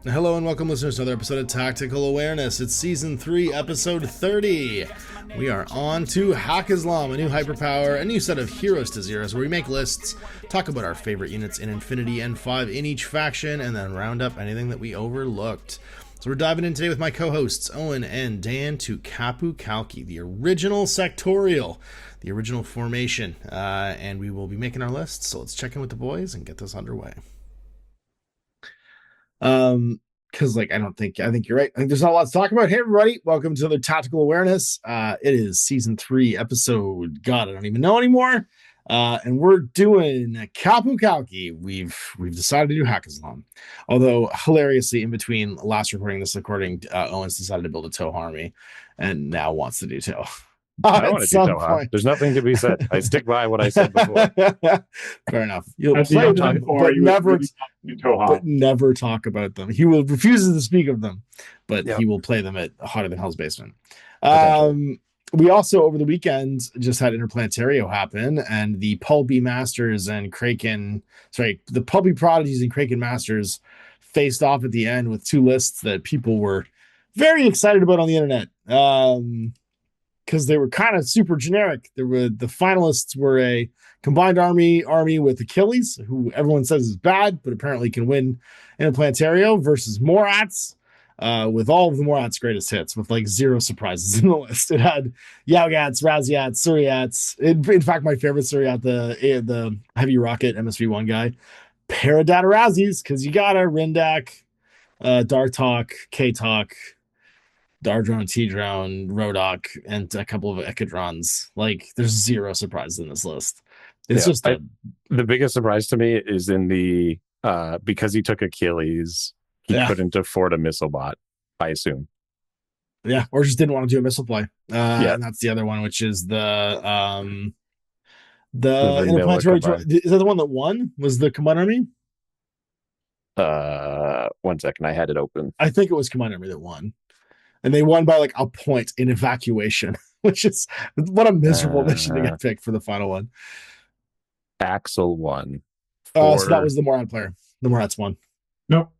Hello and welcome, listeners, to another episode of Tactical Awareness. It's Season 3, Episode 30. We are on to Haqqislam, a new hyperpower, a new set of heroes to zeros, where we make lists, talk about our favorite units in Infinity and 5 in each faction, and then round up anything that we overlooked. So we're diving in today with my co-hosts, Owen and Dan, to Qapu Khalqi, the original Sectorial, the original formation, and we will be making our lists, so let's check in with the boys and get this underway. Because I think you're right. I think there's not a lot to talk about. Hey everybody, welcome to the Tactical Awareness. It is Season 3, episode, God, I don't even know anymore. And we're doing Qapu Khalqi. We've decided to do Haqqislam. Although hilariously, in between last recording and this recording, Owens decided to build a Toho army and now wants to do Toho. I don't want to do Toho. There's nothing to be said. I stick by what I said before. Fair enough. You'll play them, but never talk about them. He will refuses to speak of them, but he will play them at Hotter Than Hell's Basement. We also, over the weekend, just had Interplanetario happen, and the Pulpy Masters and the Pulpy Prodigies and Kraken Masters faced off at the end with two lists that people were very excited about on the internet. Because they were kind of super generic. The finalists were a combined army with Achilles, who everyone says is bad, but apparently can win in a Planetario, versus Morats, with all of the Morats' greatest hits, with zero surprises in the list. It had Yaogats, Raziats, Suryats. In fact, my favorite Suryat, the heavy rocket MSV1 guy, Paradata Razzies, because you got Rindak, Dartok, K-Talk, Dardrone, T-Drone, Rodok, and a couple of Echidrons. There's zero surprises in this list. It's the biggest surprise to me is in the because he took Achilles, he couldn't afford a missile bot, I assume. Yeah, or just didn't want to do a missile play. And that's the other one, which is the Interplanetary. Is that the one that won? Was the Combined Army? 1 second, I had it open. I think it was Combined Army that won. And they won by a point in evacuation, which is what a miserable mission to get picked for the final one. Axel won. So that was the Morat player. The Morats won. Nope.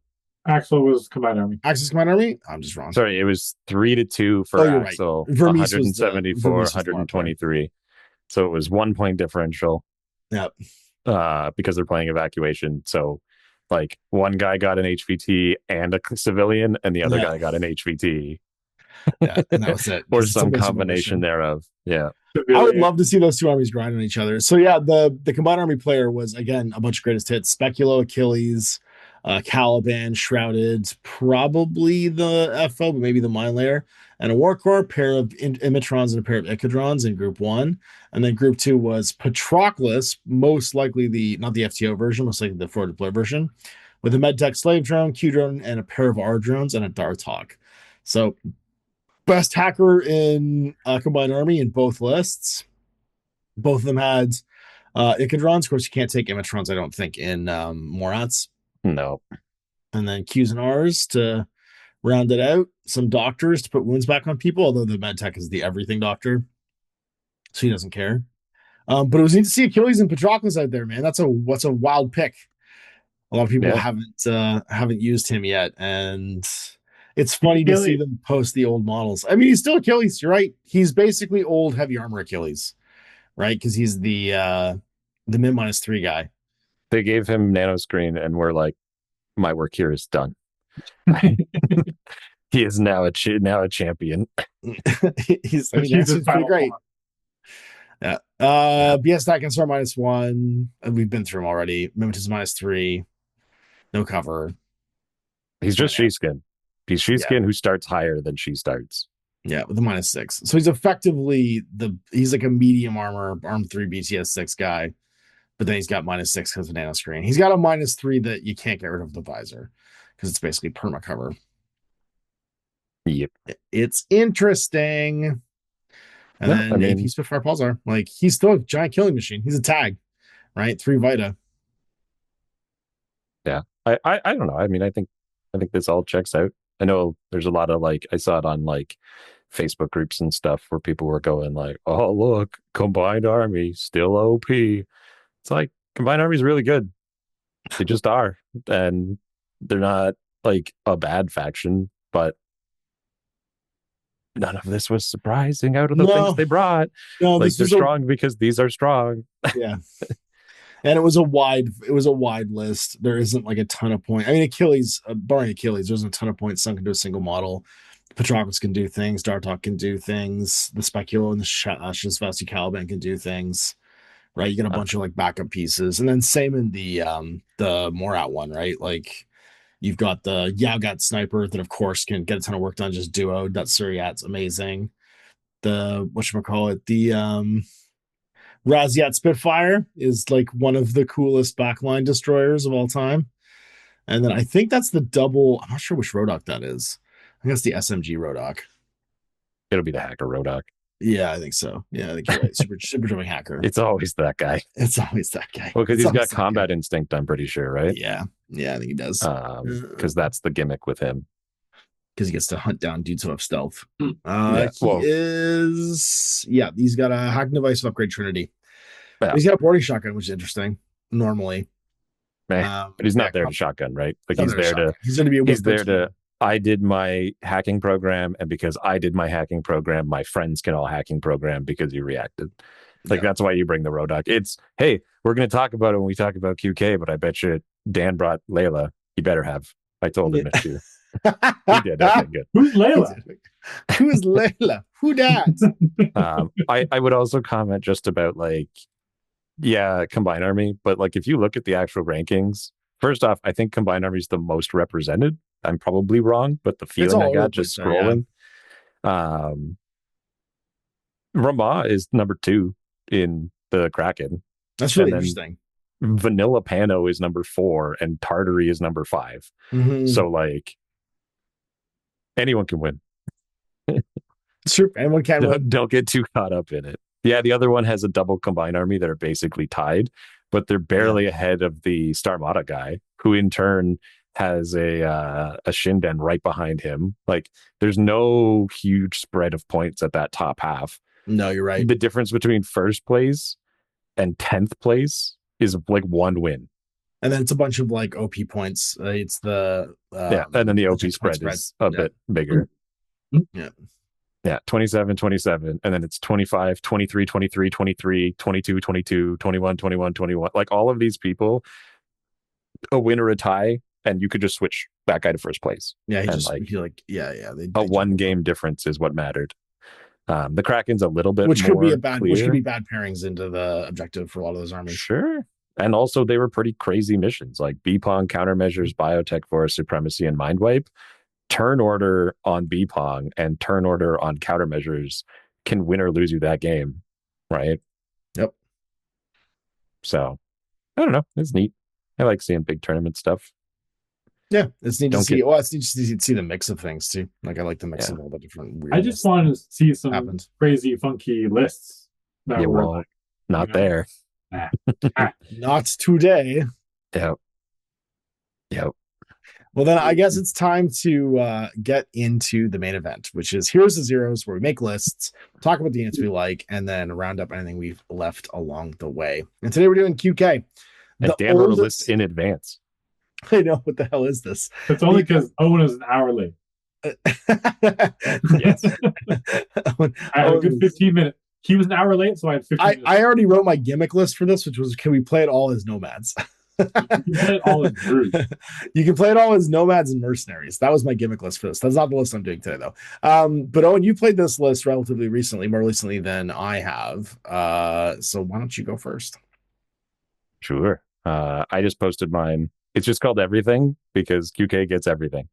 Axel was Combined Army. Axel's Combined Army? I'm just wrong. Sorry, it was 3-2 for Axel. Right. 174, 123. So it was 1 point differential. Yep. Because they're playing evacuation. So one guy got an HVT and a civilian, and the other guy got an HVT. Yeah, and that was it. Or some combination thereof. Yeah. I would love to see those two armies grind on each other. So yeah, the Combined Army player was, again, a bunch of greatest hits. Speculo, Achilles, Caliban, Shrouded, probably the FO, but maybe the Mind Layer, and a Warcore, pair of Imitrons and a pair of Echidrons in Group 1. And then Group 2 was Patroclus, most likely not the FTO version, most likely the forward deploy version, with a Medtech Slave Drone, Q Drone, and a pair of R Drones and a Dartok. So best hacker in Combined Army in both lists. Both of them had Echidrons. Of course, you can't take Imitrons, I don't think, in Morats. No. And then Qs and Rs to round it out. Some doctors to put wounds back on people, although the Medtech is the everything doctor, so he doesn't care. But it was neat to see Achilles and Patroclus out there, man. That's a wild pick. A lot of people haven't used him yet, and it's funny to see them post the old models. I mean, he's still Achilles. You're right. He's basically old heavy armor Achilles, right? Because he's the min -3 guy. They gave him nano screen, and we're like, my work here is done. He is now a champion. He's pretty great. Yeah. BS Stack and Star -1. We've been through him already. Mimetis -3. No cover. He's just She-Skin. He's She-Skin who starts higher than she starts. Yeah, with the -6. So he's effectively he's like a medium armor, arm 3 BTS 6 guy. But then he's got -6 because of nano screen. He's got a -3 that you can't get rid of the visor because it's basically perma cover. Yep. It's interesting. And then AP Spitfire Pulsar. He's still a giant killing machine. He's a tag, right? 3 Vita. Yeah. I don't know. I mean, I think this all checks out. I know there's a lot of I saw it on Facebook groups and stuff where people were going oh, look, Combined Army, still OP. It's Combined Army is really good. They just are. And they're not like a bad faction, but none of this was surprising out of the things they brought. No, like they're strong because these are strong. Yeah. And it was a wide list. There isn't like a ton of points. I mean, Achilles, barring Achilles, there's a ton of points sunk into a single model. Patroclus can do things. Dartok can do things. The Speculo and the Shizvesti Caliban can do things. Right? You get a bunch of like backup pieces. And then same in the Morat one, right? Like you've got the Yaugat Sniper that of course can get a ton of work done, just duo. That Suryat's amazing. The whatchamacallit, the Raziat Spitfire is like one of the coolest backline destroyers of all time. And then I think that's the double. I'm not sure which Rodok that is. I think that's the SMG Rodok. It'll be the Hacker Rodok. Yeah, I think so. Yeah, I think you're right. Super jumping hacker. It's always that guy. It's always that guy. Well, because he's got combat instinct, I'm pretty sure, right? Yeah, I think he does. Because that's the gimmick with him. Because he gets to hunt down dudes who have stealth. He's got a hacking device with upgrade Trinity. Yeah. He's got a boarding shotgun, which is interesting. Normally, but he's not there to shotgun, right? Like he's there to. He's going to be. He's there to. I did my hacking program, and because I did my hacking program, my friends can all hacking program because you reacted. Like that's why you bring the Rodok. It's hey, we're going to talk about it when we talk about QK, but I bet you Dan brought Layla. He better have. I told him to. He did. Okay, good. Who's Layla? Who's Layla? Who that? I would also comment just about like, Combined Army, but like if you look at the actual rankings, first off, I think Combined Army is the most represented. I'm probably wrong, but the feeling I got just scrolling. Yeah. Rama is number 2 in the Kraken. That's really interesting. Vanilla Pano is number 4 and Tartary is number 5. Mm-hmm. So like anyone can win. Sure, anyone can win. Don't get too caught up in it. Yeah, the other one has a double Combined Army that are basically tied, but they're barely ahead of the Starmada guy, who in turn has a Shinden right behind him. Like there's no huge spread of points at that top half. No, you're right. The difference between first place and 10th place is like 1 win. And then it's a bunch of like OP points. It's the and then the OP spread is a bit bigger. Yeah, 27, 27, and then it's 25, 23, 23, 23, 22, 22, 21, 21, 21. Like all of these people, a win or a tie, and you could just switch that guy to first place. Yeah, they a 1 game difference is what mattered. The Kraken's a little bit which could be bad pairings into the objective for a lot of those armies. Sure. And also they were pretty crazy missions like B-Pong, Countermeasures, Biotech Force, Supremacy, and Mind Wipe. Turn order on B-Pong and turn order on Countermeasures can win or lose you that game, right? Yep. So, I don't know. It's neat. I like seeing big tournament stuff. Yeah, it's neat to see. It's neat to see the mix of things too. Like I like the mix of all the different weird. I just wanted to see some crazy, funky lists. That were not there. Not today. Yep. Well, then I guess it's time to get into the main event, which is Heroes of Zeros, where we make lists, talk about the units we like, and then round up anything we've left along the way. And today we're doing QK. And Dan wrote a list in advance. I know. What the hell is this? It's only because Owen is an hour late. Yes. I had a good 15 minutes. He was an hour late, so I had 15 minutes. I already wrote my gimmick list for this, which was, can we play it all as nomads? You can play it all as Druids. You can play it all as nomads and mercenaries. That was my gimmick list for this. That's not the list I'm doing today, though. But Owen, you played this list relatively recently, more recently than I have. So why don't you go first? Sure. I just posted mine. It's just called Everything because QK gets everything.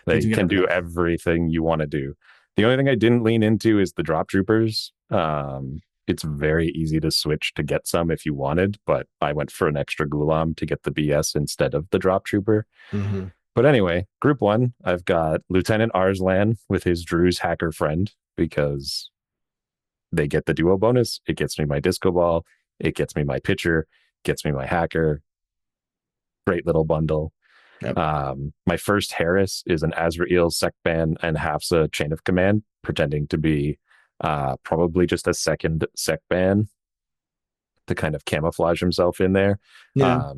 They can do everything you want to do. The only thing I didn't lean into is the drop troopers. It's very easy to switch to get some if you wanted, but I went for an extra Ghulam to get the BS instead of the drop trooper. Mm-hmm. But anyway, group 1, I've got Lieutenant Arslan with his Drew's hacker friend because they get the duo bonus. It gets me my disco ball. It gets me my pitcher. Gets me my hacker. Great little bundle. Yep. My first Harris is an Azrael Sekban and Hafsa Chain of Command, pretending to be probably just a second Sekban to kind of camouflage himself in there. Yeah.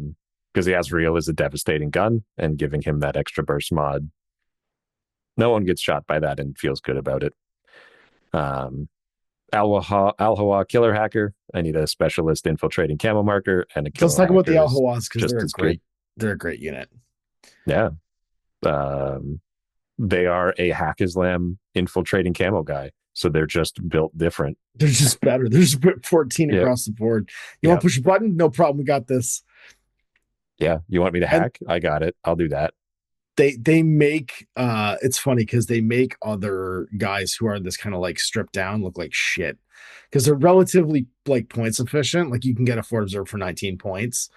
because the Azrael is a devastating gun, and giving him that extra burst mod, no one gets shot by that and feels good about it. Al-Hawa Killer Hacker. I need a specialist infiltrating camo marker and a killer. Let's talk about the Al-Hawas because they're a great unit. Yeah. They are a Haqqislam infiltrating camo guy. So they're just built different. They're just better. They're just 14 across the board. You want to push a button? No problem. We got this. Yeah. You want me to hack? I got it. I'll do that. They make it's funny because they make other guys who are this kind of like stripped down look like shit because they're relatively like points efficient. Like you can get a Fort Observer for 19 points.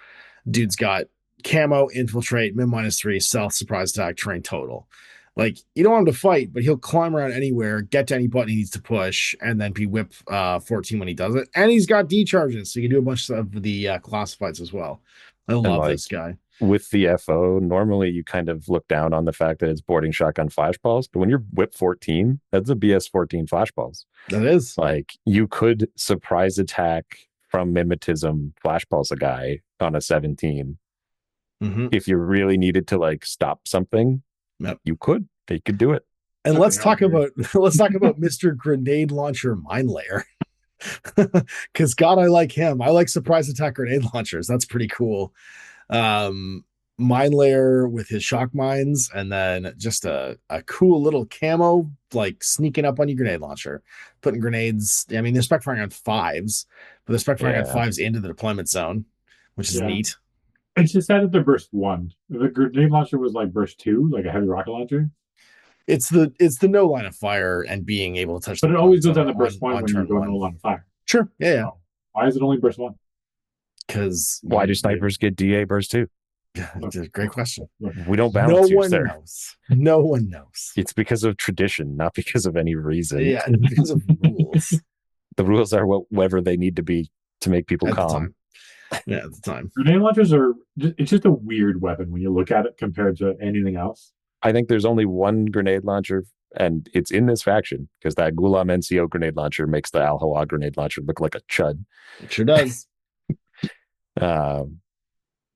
Dude's got camo, infiltrate, min -3, stealth, surprise attack, terrain total. Like you don't want him to fight, but he'll climb around anywhere, get to any button he needs to push, and then be whip 14 when he does it. And he's got D charges, so you can do a bunch of the classifieds as well. I love this guy. With the FO, normally you kind of look down on the fact that it's boarding shotgun flashballs, but when you're whip 14, that's a BS 14 flashballs. That is. Like you could surprise attack from mimetism flashballs a guy on a 17. If you really needed to like stop something, you could. They could do it. And let's talk about Mr. Grenade Launcher Mine Layer. Because God, I like him. I like surprise attack grenade launchers. That's pretty cool. Mine Layer with his shock mines, and then just a cool little camo like sneaking up on your grenade launcher, putting grenades. I mean, they're spec firing on 5s, but they're spec firing on 5s into the deployment zone, which is neat. It's just that they're burst 1. The grenade launcher was like burst 2, like a heavy rocket launcher. It's the no line of fire and being able to touch. But it always goes down to burst 1 when you go no line of fire. Sure. Yeah. So why is it only burst 1? Because why do snipers get DA burst 2? It's a great question. We don't balance you, sir. No one knows. It's because of tradition, not because of any reason. Yeah, because of rules. The rules are whatever they need to be to make people calm. Yeah, at the time. Grenade launchers it's just a weird weapon when you look at it compared to anything else. I think there's only one grenade launcher, and it's in this faction because that Ghulam NCO grenade launcher makes the Al-Hawa grenade launcher look like a chud. It sure does.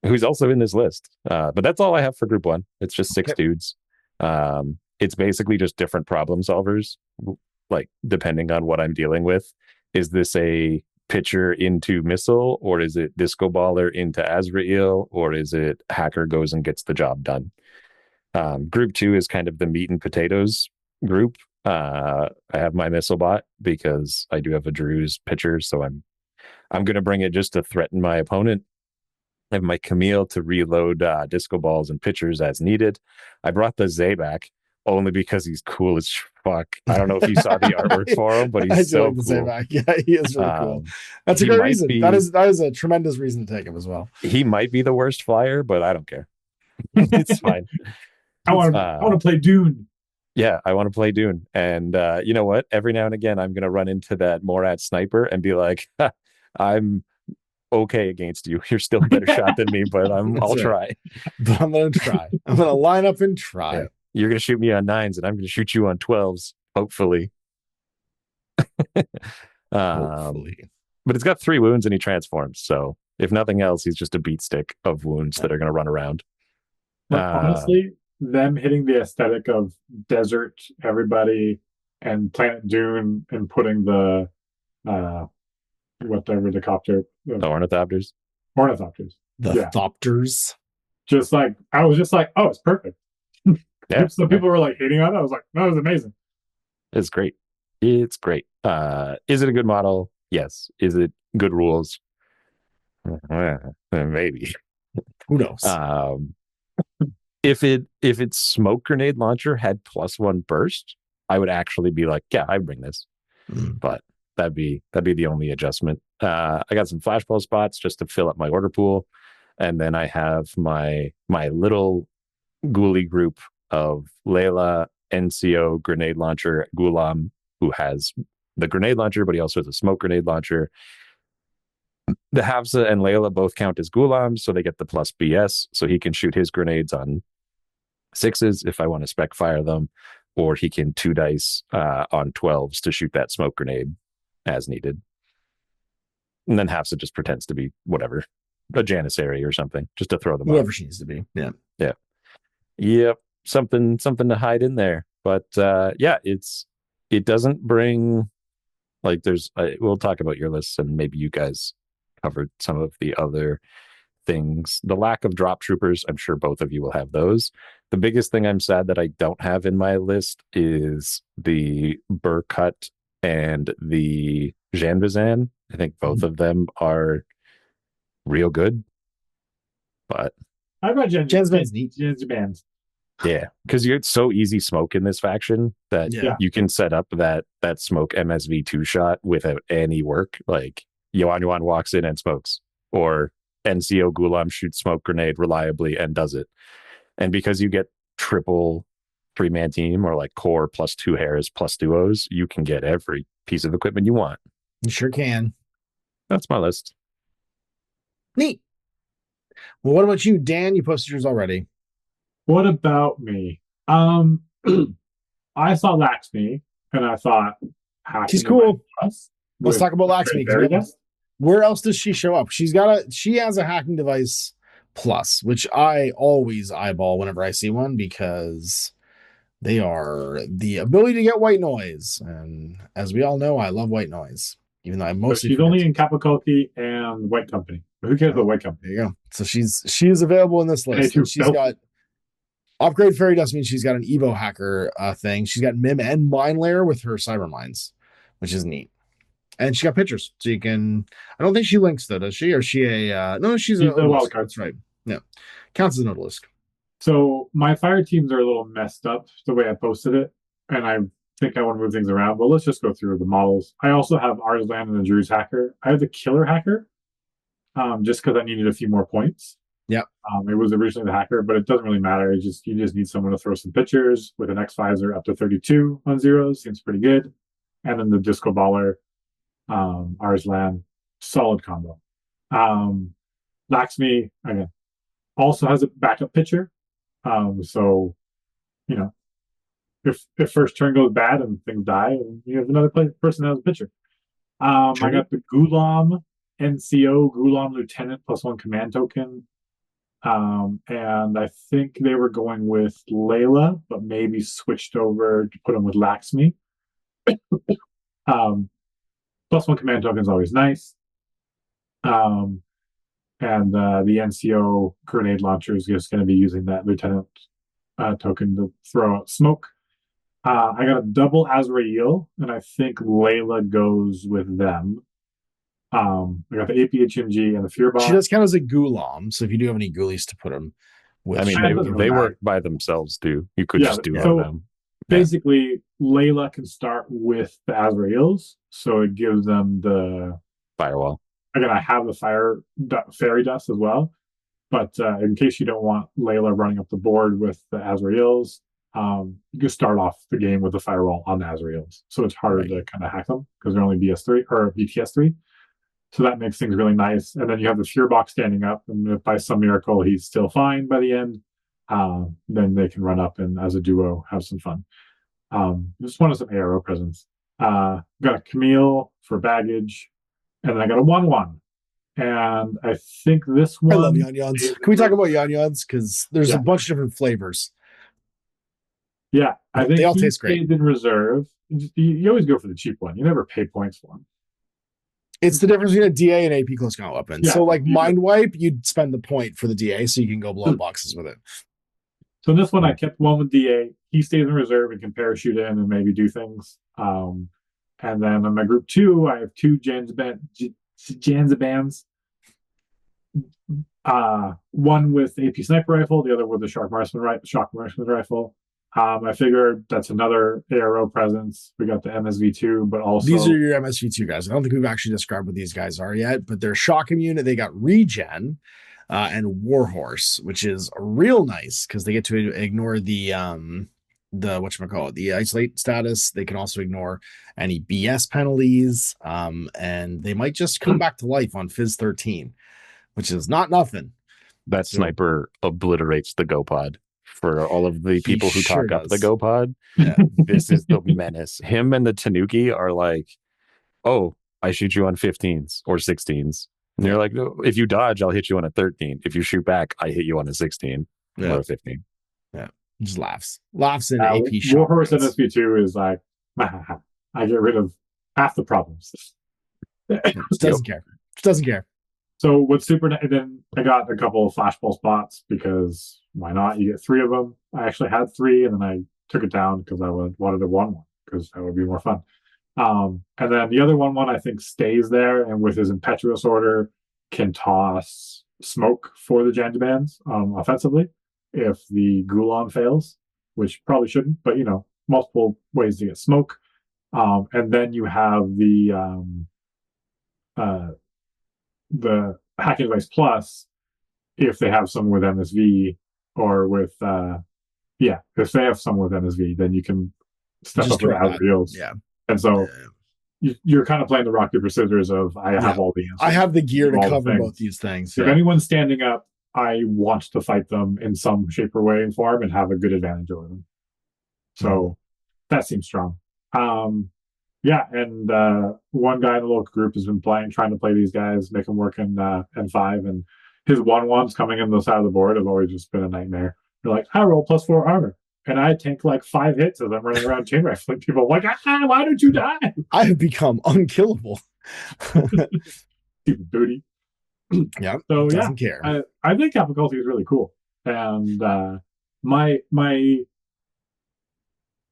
Who's also in this list. But that's all I have for group 1. It's just 6 dudes. It's basically just different problem solvers, like depending on what I'm dealing with. Is this a pitcher into missile, or is it disco baller into Azrael, or is it hacker goes and gets the job done? Group 2 is kind of the meat and potatoes group. I have my missile bot because I do have a Drew's pitcher, so I'm going to bring it just to threaten my opponent. I have my Camille to reload disco balls and pitchers as needed. I brought the Zay back only because he's cool as fuck. I don't know if you saw the artwork for him, but he's so cool. Yeah, he is really cool. That's a great reason. That is a tremendous reason to take him as well. He might be the worst flyer, but I don't care. It's fine. I want to play Dune. Yeah, I want to play Dune. And you know what? Every now and again, I'm going to run into that Morad sniper and be like, I'm okay against you. You're still a better shot than me, but I'll try. But I'm going to try. I'm going to line up and try. Yeah. You're going to shoot me on 9s, and I'm going to shoot you on 12s, hopefully. Hopefully. But it's got 3 wounds, and he transforms. So if nothing else, he's just a beat stick of wounds that are going to run around. But honestly, them hitting the aesthetic of desert, everybody, and Planet Dune, and putting the whatever the copter, the ornithopters. The thopters. Just like I was just like, oh, it's perfect. Yeah. So people were like hating on it. I was like, no, it was amazing. It's great. It's great. Is it a good model? Yes. Is it good rules? Maybe. Who knows? If its smoke grenade launcher had +1 burst, I would actually be like, yeah, I'd bring this. But that'd be the only adjustment. I got some flashball spots just to fill up my order pool, and then I have my little ghoulie group of Layla, NCO, grenade launcher, Ghulam, who has the grenade launcher, but he also has a smoke grenade launcher. The Hafsa and Layla both count as Ghulam, so they get the plus BS, so he can shoot his grenades on 6s if I want to spec fire them, or he can 2 dice on 12s to shoot that smoke grenade as needed. And then Hafsa just pretends to be whatever. a Janissary or something, just to throw them whoever off. she needs to be. Yeah. Yep. Something to hide in there. But it doesn't bring, like, we'll talk about your lists, and maybe you guys covered some of the other things. The lack of drop troopers, I'm sure both of you will have those. The biggest thing I'm sad that I don't have in my list is the Burkut and the Jean Vizan. I think both of them are real good, but I got Jan's neat. Jan's bands. Yeah, because it's so easy smoke in this faction that you can set up that smoke MSV2 shot without any work. Like Yuan walks in and smokes, or NCO Gulam shoots smoke grenade reliably and does it. And because you get triple 3-man team, or like core plus 2 hairs plus duos, you can get every piece of equipment you want. You sure can. That's my list. Neat. Well, what about you, Dan? You posted yours already. What about me? I saw Laxmi and I thought, she's cool. Let's talk about Laxmi. Where else does she show up? She has a hacking device plus, which I always eyeball whenever I see one, because they are the ability to get white noise. And as we all know, I love white noise, even though I mostly. She's only in Qapu Khalqi and White Company. Who cares about White Company? There you go. So she is available in this list. She's got upgrade fairy dust, means she's got an Evo hacker thing. She's got Mim and Mine Layer with her cyber mines, which is neat. And she got pictures, so you can. I don't think she links though, does she? Or she a? No, she's a wild card. That's right. Yeah, counts as an odalisque. So my fire teams are a little messed up the way I posted it, and I think I want to move things around. But let's just go through the models. I also have Arslan and the Drew's hacker. I have the Killer hacker, just because I needed a few more points. Yeah. It was originally the hacker, but it doesn't really matter. You just need someone to throw some pictures with an X visor up to 32 on zeros. Seems pretty good. And then the Disco Baller, Arslan, solid combo. Laxmi, again, also has a backup pitcher. So, if first turn goes bad and things die, you have another person that has a pitcher. I got the Gulam NCO, Gulam Lieutenant +1 command token. And I think they were going with Layla, but maybe switched over to put him with Laxmi. +1 command token is always nice. And the NCO grenade launcher is just going to be using that Lieutenant token to throw out smoke. I got a double Azrael, and I think Layla goes with them. I got the APHMG and the Fearbot. She does count as a Gulam, so if you do have any ghoulies to put them with, I mean, they work by themselves too. You could just do them. Basically, Layla can start with the Azraels, so it gives them the firewall. Again, I have the fairy dust as well, but in case you don't want Layla running up the board with the Azraels, you can start off the game with the firewall on the Azraels, so it's harder to kind of hack them because they're only BS3 or BTS3. So that makes things really nice. And then you have the Fearbox standing up, and if by some miracle he's still fine by the end, then they can run up and as a duo have some fun. Just wanted some ARO presence. Got a Camille for baggage, and then I got a 1/1. And I think this one. I love Yan-Yans. Can we talk about Yan-Yans? Because there's a bunch of different flavors. Yeah, I think they all taste great. In reserve. You always go for the cheap one. You never pay points for them. It's the difference between a DA and AP close combat weapon. Yeah, so like Mind Wipe, you'd spend the point for the DA so you can go blow boxes with it. So in this one, I kept one with DA. He stays in reserve and can parachute in and maybe do things. And then on my group 2, I have 2 Janzabans. One with AP sniper rifle, the other with the shock marksman rifle. I figured that's another ARO presence. We got the MSV2, but also these are your MSV2 guys. I don't think we've actually described what these guys are yet, but they're shock immune. They got regen and Warhorse, which is real nice because they get to ignore the whatchamacallit, the isolate status. They can also ignore any BS penalties, and they might just come back to life on Fizz 13, which is not nothing. That sniper obliterates the GoPod. For all of the people who talk up the GoPod, this is the menace. Him and the Tanuki are like, oh, I shoot you on 15s or 16s. And you're like, no, if you dodge, I'll hit you on a 13. If you shoot back, I hit you on a 16 or a 15. Yeah, just laughs in AP shot. Warhorse NSV2 is like, I get rid of half the problems. Just doesn't care. Just doesn't care. So what's super nice, then I got a couple of flashball spots because why not? You get 3 of them. I actually had 3 and then I took it down because I wanted to 1-1 because that would be more fun. And then the other 1/1 I think stays there and with his impetuous order can toss smoke for the Janjabans offensively if the Gulan fails, which probably shouldn't, but multiple ways to get smoke. And then you have the hacking device plus if they have someone with MSV or with if they have someone with MSV, then you can step just up with Azraels. Yeah. And so you're kind of playing the rock paper scissors of I have all the answers. I have the gear to cover both these things. If anyone's standing up, I want to fight them in some shape or way and form and have a good advantage over them. So that seems strong. And one guy in the local group has been trying to play these guys, make them work in N5, and his 1/1s coming in the side of the board have always just been a nightmare. They're like, I roll +4 armor, and I tank like 5 hits as I'm running around chain rifling people. Like, why don't you die? I have become unkillable. Stupid booty. Yeah. So doesn't care. I think Qapu Khalqi is really cool, and my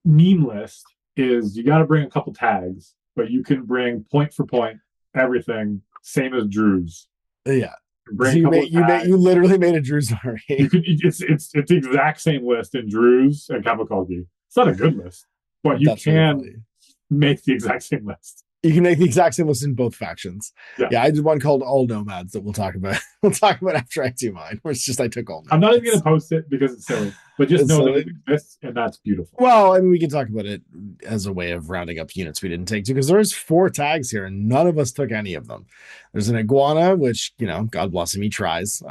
meme list is you got to bring a couple tags, but you can bring point for point everything, same as Drew's. Yeah. So you literally made a Drew's already. It's the exact same list in Drew's and Qapu Khalqi. It's not a good list, but you can make the exact same list. You can make the exact same list in both factions. Yeah, I did one called All Nomads that we'll talk about. We'll talk about after I do mine, where it's just I took all Nomads. I'm not even going to post it because it's silly, but just know that it exists and that's beautiful. Well, I mean, we can talk about it as a way of rounding up units we didn't take to, because there's 4 tags here and none of us took any of them. There's an Iguana, which, God bless him, he tries.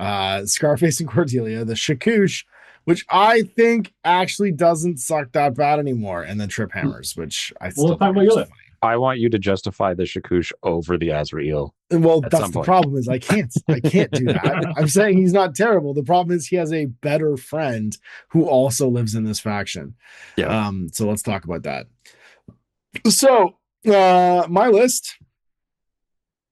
Scarface and Cordelia, the Shakoosh, which I think actually doesn't suck that bad anymore, and then Trip Hammers, which I still think is funny. I want you to justify the Shakoosh over the Azrael. Well, that's the problem is I can't do that. I'm saying he's not terrible. The problem is he has a better friend who also lives in this faction. Yeah. So let's talk about that. So my list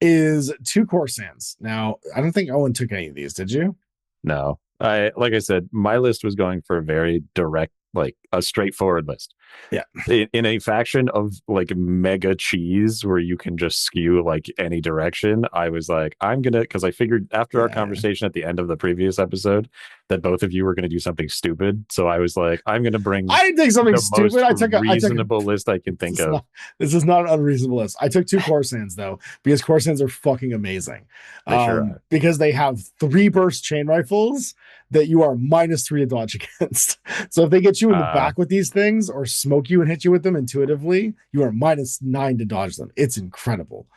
is 2 Corsans. Now, I don't think Owen took any of these, did you? No. Like I said, my list was going for a very direct, like a straightforward list. Yeah. In a faction of like mega cheese where you can just skew like any direction, I was like, because I figured after our conversation at the end of the previous episode that both of you were going to do something stupid. So I was like, I'm going to bring. I didn't think something stupid. I took a reasonable list I can think of. This is not an unreasonable list. I took 2 Corsans though, because Corsans are fucking amazing. Because they have 3 burst chain rifles that you are -3 to dodge against. So if they get you in the back with these things or smoke you and hit you with them intuitively, you are -9 to dodge them. It's incredible.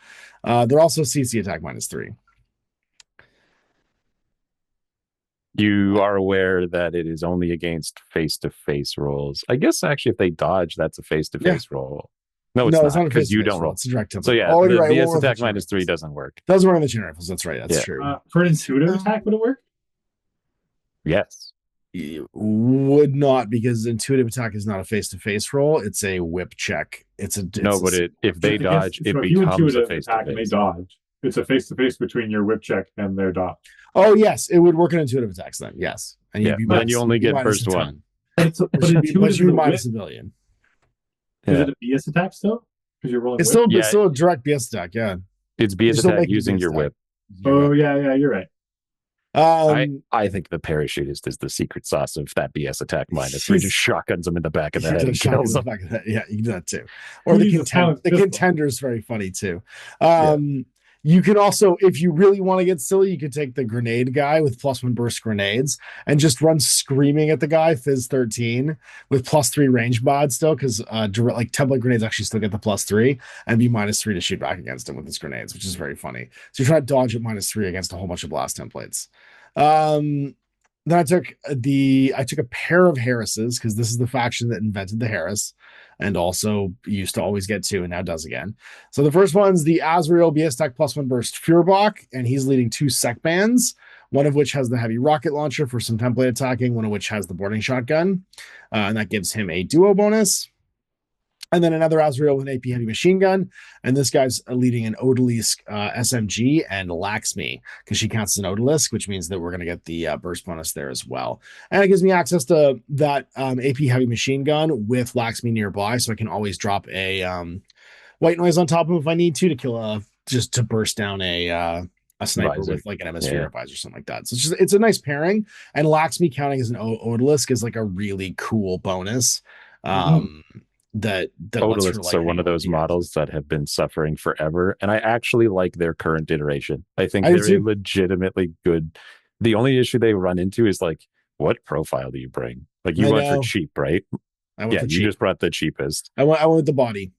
They're also CC attack -3. You are aware that it is only against face-to-face rolls. I guess actually if they dodge, that's a face-to-face roll. No, it's not because you don't roll. It's a direct template. So yeah, the BS attack -3 doesn't work. Doesn't work on the chain rifles. That's right. That's true. For an intuitive attack, would it work? Yes. It would not, because intuitive attack is not a face-to-face roll. It's a whip check. If they dodge, it becomes a face-to-face. Attack and they dodge. It's a face-to-face between your whip check and their dodge. Oh yes, it would work in intuitive attacks then. Yes, and then you only get first one. But you minus a billion. Is it a BS attack still? Because you're rolling. It's still a direct BS attack. Yeah, it's BS attack using your whip. Oh yeah, you're right. I think the parachutist is the secret sauce of that BS attack -3. Just shotguns them in the back of the head and kills them. Yeah, you can do that too. Or the contender is very funny too. You can also, if you really want to get silly, you could take the grenade guy with +1 burst grenades and just run screaming at the guy, Fizz 13, with +3 range mod still, because like template grenades actually still get the +3 and be -3 to shoot back against him with his grenades, which is very funny. So you're trying to dodge at -3 against a whole bunch of blast templates. Then I took a pair of Harrises, because this is the faction that invented the Harris and also used to always get 2 and now does again. So the first one's the Azrael BS Tech +1 burst Fuhrerbach, and he's leading 2 sec bands, one of which has the heavy rocket launcher for some template attacking, one of which has the boarding shotgun, and that gives him a duo bonus. And then another Azrael with an AP heavy machine gun. And this guy's leading an Odalisque SMG and Laxmi, because she counts as an Odalisque, which means that we're going to get the burst bonus there as well. And it gives me access to that AP heavy machine gun with Laxmi nearby, so I can always drop a white noise on top of him if I need to kill just to burst down a sniper with like an hemisphere advisor or something like that. So it's a nice pairing. And Laxmi counting as an Odalisque is like a really cool bonus. That Odalisques are one of those models that have been suffering forever, and I actually like their current iteration. I think they're legitimately good. The only issue they run into is like, what profile do you bring? Like, you went for cheap, right? You just brought the cheapest. I went the body.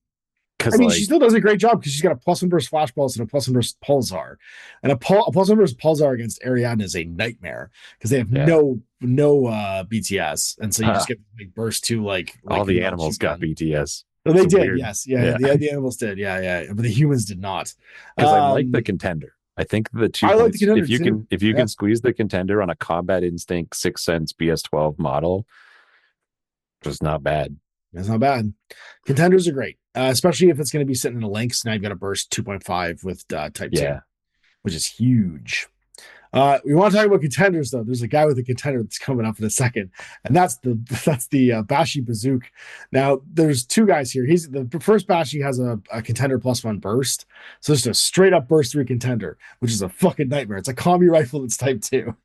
I mean, she still does a great job because she's got a +1 burst flashballs and a +1 burst pulsar, and a +1 burst pulsar against Ariadne is a nightmare because they have no BTS, and so you just get like burst to like all the animals got BTS. Well, they did, yes, the animals did, but the humans did not. Because I like the contender. I think the 2 like the contender if you can squeeze the contender on a Combat Instinct 6 cents BS12 model, just not bad. It's not bad. Contenders are great, especially if it's going to be sitting in a Lynx. Now you've got a burst 2.5 with type 2, which is huge. We want to talk about contenders, though. There's a guy with a contender that's coming up in a second, and that's the Bashi Bazook. Now, there's 2 guys here. He's the first Bashi has a contender +1 burst, so it's just a straight up burst 3 contender, which is a fucking nightmare. It's a combi rifle that's type 2.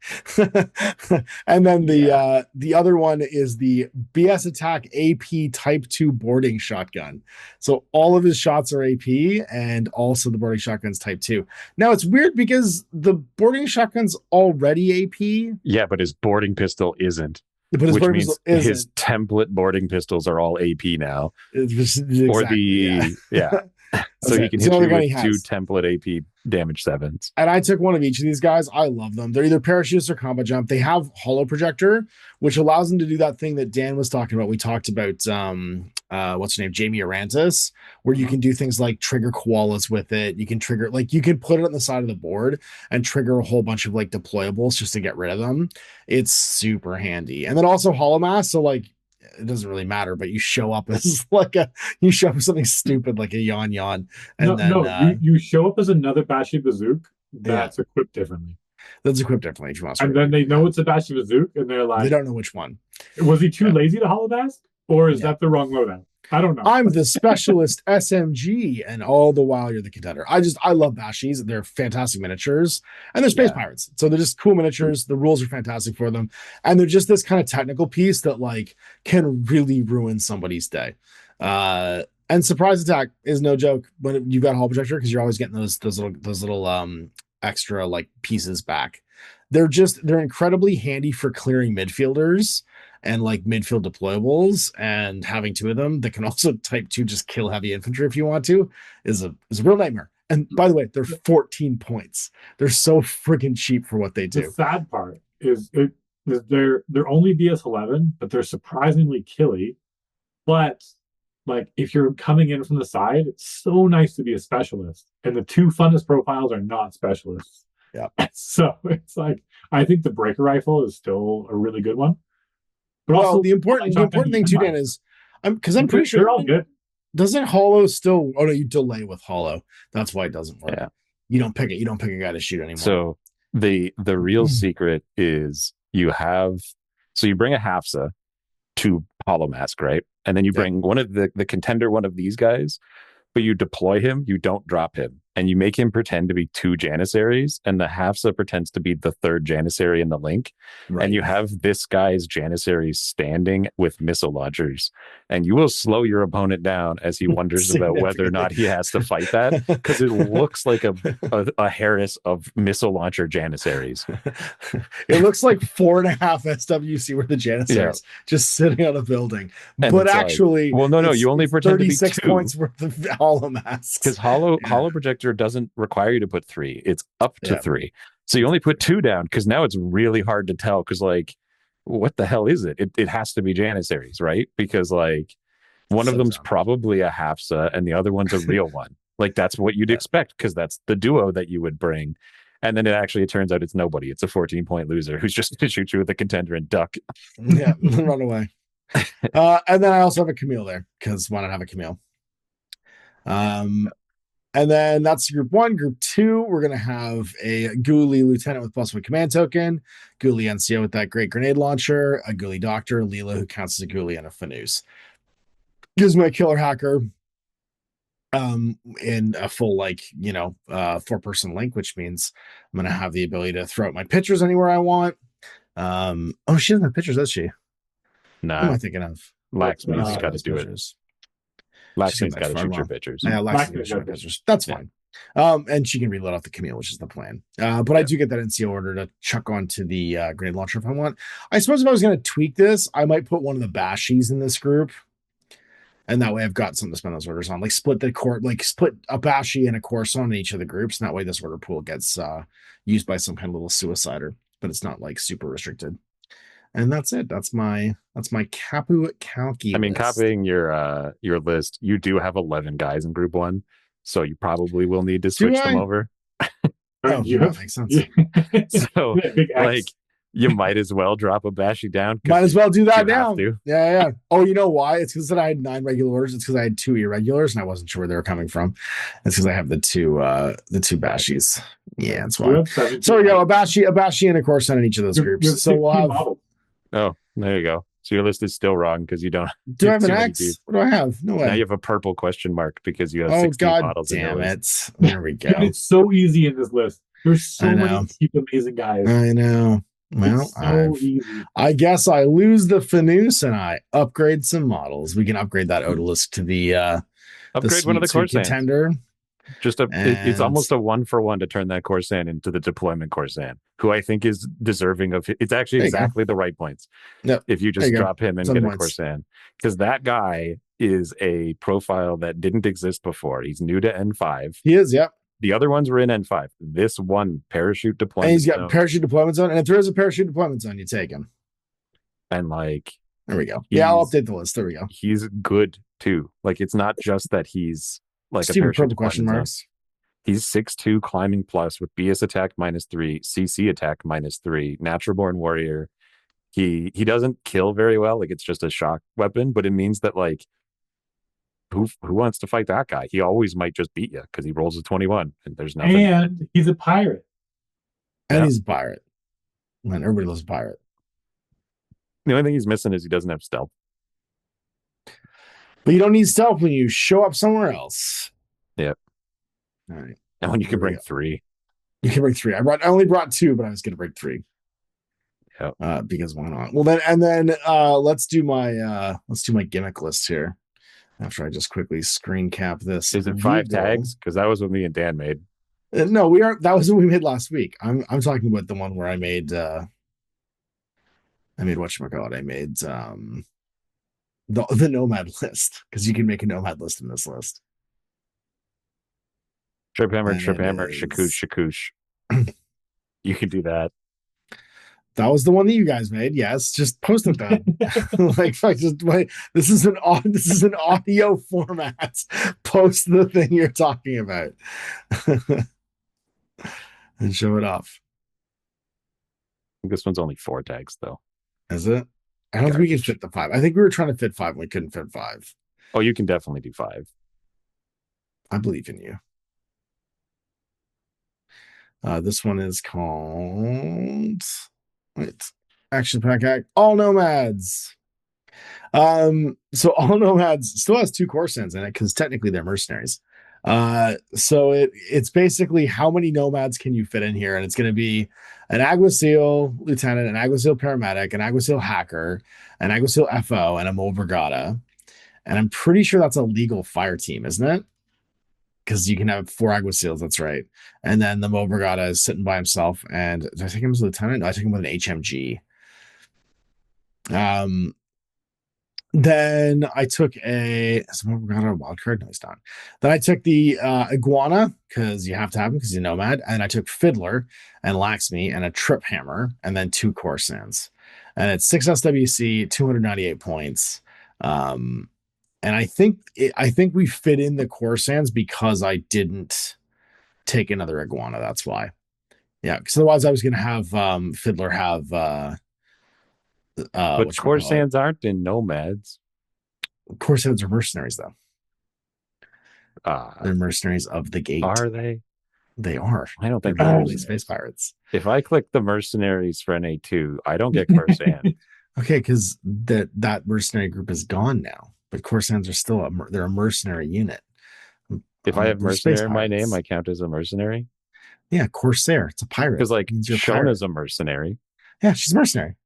And then the other one is the BS Attack AP type 2 boarding shotgun. So all of his shots are AP, and also the boarding shotgun's type 2. Now it's weird because the boarding shotgun's already AP. Yeah, but his boarding pistol isn't. But which means his template boarding pistols are all AP now. Exactly, or the so he can hit you with 2 template AP damage 7s. And I took one of each of these guys. I love them. They're either parachutists or combat jump. They have holo projector, which allows them to do that thing that Dan was talking about. We talked about what's her name, Jamie Arantes, where you can do things like trigger koalas with it. You can trigger, like, you can put it on the side of the board and trigger a whole bunch of like deployables just to get rid of them. It's super handy. And then also holomass, so like it doesn't really matter, but you show up as like you show up as something stupid like a yon, and you show up as another Bashi Bazook that's equipped differently. That's equipped differently. If you want to, and then they know it's a Bashi Bazook, and they're like, they don't know which one. Was he too lazy to holomask, or is that the wrong loadout? I don't know. I'm the specialist SMG, and all the while you're the contender. I love Bashis. They're fantastic miniatures, and they're space pirates. So they're just cool miniatures. The rules are fantastic for them, and they're just this kind of technical piece that like can really ruin somebody's day. And surprise attack is no joke when you've got a hull projector, because you're always getting those little extra like pieces back. They're incredibly handy for clearing midfielders and like midfield deployables, and having 2 of them that can also type 2 just kill heavy infantry if you want to is a real nightmare. And by the way, they're 14 points. They're so freaking cheap for what they do. The sad part is they're only BS11, but they're surprisingly killy. But like, if you're coming in from the side, it's so nice to be a specialist. And the 2 funnest profiles are not specialists. Yeah. So it's like, I think the breaker rifle is still a really good one. But also the important thing too, Dan, is I'm pretty sure they're all good. Doesn't holo still? Oh no, you delay with holo. That's why it doesn't work. Yeah. You don't pick it. You don't pick a guy to shoot anymore. So the real secret is you bring a Hafsa to holomask, right? And then you bring one of the contender, one of these guys, but you deploy him, you don't drop him, and you make him pretend to be 2 Janissaries, and the Hafsa pretends to be the 3rd Janissary in the link. Right. And you have this guy's Janissaries standing with missile launchers, and you will slow your opponent down as he wonders about whether or not he has to fight that, because it looks like a Harris of missile launcher Janissaries. It looks like 4.5 SWC worth of Janissaries just sitting on a building. And but actually, like, well, no, you only pretend to be 36 points worth of holo masks. Because holo projector doesn't require you to put 3. It's up to 3. So you only put 2 down because now it's really hard to tell because like what the hell is it? It has to be Janissaries, right? Because like one of them's probably a Hafsa and the other one's a real one. Like that's what you'd expect because that's the duo that you would bring. And then it turns out it's nobody. It's a 14-point loser who's just going to shoot you with a contender and duck. Yeah, run away. And then I also have a Camille there because why not have a Camille? And then that's group 1. Group 2, we're going to have a Ghoulie Lieutenant with +1 command token, Ghoulie NCO with that great grenade launcher, a Ghoulie Doctor, Leela, who counts as a Ghoulie, and a Fanus. Gives me a Killer Hacker in a full, 4-person link, which means I'm going to have the ability to throw out my pictures anywhere I want. She doesn't have pictures, does she? Nah. What am I thinking of? Laxmi's got to do it. Laxmi's got to shoot your pictures. Yeah, Laxmi's got to shoot pictures. That's fine. And she can reload off the Camille, which is the plan. But I do get that NCO order to chuck onto the grenade launcher if I want. I suppose if I was going to tweak this, I might put one of the Bashies in this group. And that way I've got something to spend those orders on. Like split a Bashi and a Corson in each of the groups. And that way this order pool gets used by some kind of little suicider. But it's not like super restricted. And that's it. That's my Qapu Khalqi. I mean, list. Copying your list, you do have 11 guys in group 1, so you probably will need to switch them over. That makes sense. So, like, you might as well drop a Bashi down. Might as well do that now. Yeah. Oh, you know why? It's because I had 9 regular orders. It's because I had 2 irregulars, and I wasn't sure where they were coming from. It's because I have the two Bashis. Yeah, that's why. So we go a Bashi, and a Corson in each of those groups. So we'll have. Models. Oh, there you go. So your list is still wrong because you don't. Do I have an X? What do I have? No way. Now you have a purple question mark because you have 16 models. Oh, God damn it. There we go. It's so easy in this list. There's so many cheap, amazing guys. I know. Well, I guess I lose the Fanus and I upgrade some models. We can upgrade that Odalisque to the upgrade one of the contender. It's almost a 1-for-1 to turn that Corsan into the deployment Corsan, who I think is deserving of. It's actually exactly the right points. Yep. If you just drop him and get a Corsan, because that guy is a profile that didn't exist before. He's new to N5. He is. Yep. The other ones were in N5. This one parachute deployment. And he's got parachute deployment zone, and if there is a parachute deployment zone, you take him. And there we go. Yeah, I'll update the list. There we go. He's good too. Like it's not just that he's. Like Steve, a parachute question marks. He's 6'2", climbing plus with BS attack -3, CC attack -3, natural born warrior. He doesn't kill very well. Like it's just a shock weapon, but it means that like who wants to fight that guy? He always might just beat you because he rolls a 21 and there's nothing. And he's a pirate. He's a pirate. Man, everybody loves a pirate. The only thing he's missing is he doesn't have stealth. But you don't need stealth when you show up somewhere else. Yep. All right. And when you can bring 3. You can bring 3. I only brought 2, but I was going to bring 3. Yeah. Because why not? Well, then let's do my gimmick list here. After I just quickly screen cap this. Is it 5 tags? Because that was what me and Dan made. No, we aren't. That was what we made last week. I'm talking about the one where I made whatchamacallit. I made the Nomad list, because you can make a Nomad list in this list. Trip hammer, shakoosh. You can do that. That was the one that you guys made. Yes, just post it then. This is an audio format. Post the thing you're talking about and show it off. I think this one's only 4 tags though. Is it? I don't think we can fit the 5. I think we were trying to fit 5 and we couldn't fit 5. Oh, you can definitely do 5. I believe in you. This one is called Action Pack Act All Nomads. So All Nomads still has 2 Corsans in it because technically they're mercenaries. So it's basically how many nomads can you fit in here, and it's going to be an Alguacil lieutenant, an Alguacil paramedic, an Alguacil hacker, an Alguacil FO, and a Mo Brigada. And I'm pretty sure that's a legal fire team, isn't it? Because you can have 4 Alguacils, that's right. And then the Mo Brigada is sitting by himself. And did I take him as a lieutenant? No, I took him with an HMG. Then I took someone got a wild card. No, he's not. Then I took the iguana because you have to have him because he's a nomad. And I took Fiddler and Laxmi and a Trip Hammer and then 2 Corsans. And it's 6 SWC, 298 points. And I think we fit in the Corsans because I didn't take another iguana. That's why. Yeah, because otherwise I was going to have Fiddler have. But Corsans aren't in Nomads. Corsans are mercenaries, though. They're mercenaries of the gate. Are they? They are. I don't think they're really space pirates. If I click the mercenaries for NA2, I don't get Corsan. Okay, because that mercenary group is gone now. But Corsans are still they're a mercenary unit. If I have mercenary in my name, I count as a mercenary. Yeah, Corsair. It's a pirate. Because like Shona's a mercenary. Yeah, she's a mercenary.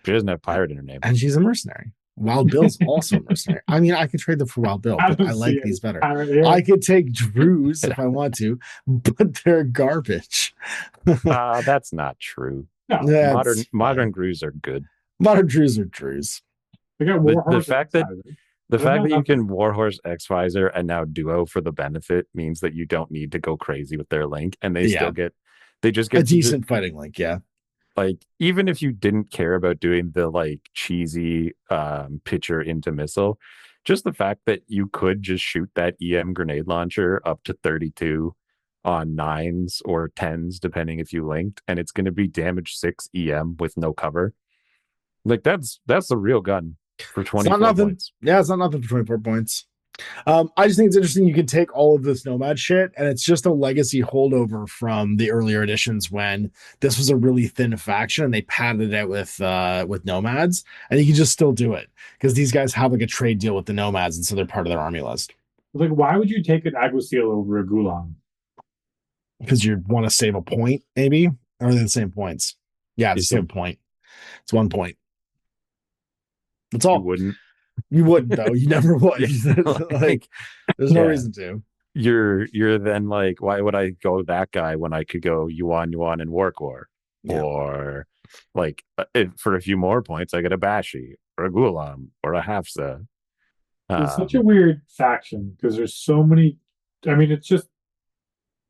She doesn't have pirate in her name. And she's a mercenary. Wild Bill's also a mercenary. I mean, I could trade them for Wild Bill, but I like these better. I could take Drews if I want to, but they're garbage. That's not true. No, modern Drews are good. Modern Drews are Drews. They got Warhorse. The fact that you can Warhorse X-Visor and now Duo for the benefit means that you don't need to go crazy with their link, and they still get a decent fighting link. Yeah. Like, even if you didn't care about doing the like cheesy pitcher into missile, just the fact that you could just shoot that EM grenade launcher up to 32 on 9s or 10s, depending if you linked, and it's going to be damage 6 EM with no cover. Like, that's a real gun for 24 points. Yeah, it's not nothing for 24 points. I just think it's interesting. You can take all of this Nomad shit, and it's just a legacy holdover from the earlier editions when this was a really thin faction and they padded it out with Nomads, and you can just still do it because these guys have like a trade deal with the Nomads, and so they're part of their army list. Like, why would you take an Aguasil over a Gulam? Because you want to save a point, maybe, or are they the same points? Yeah, it's the same point. It's 1 point. That's all. You wouldn't though. You never would. Like, there's no reason to. You're then like, why would I go that guy when I could go Yuan and Warcore? Yeah. Or like, for a few more points, I get a Bashi or a Gulam or a Hafsa. It's such a weird faction because there's so many. I mean, it's just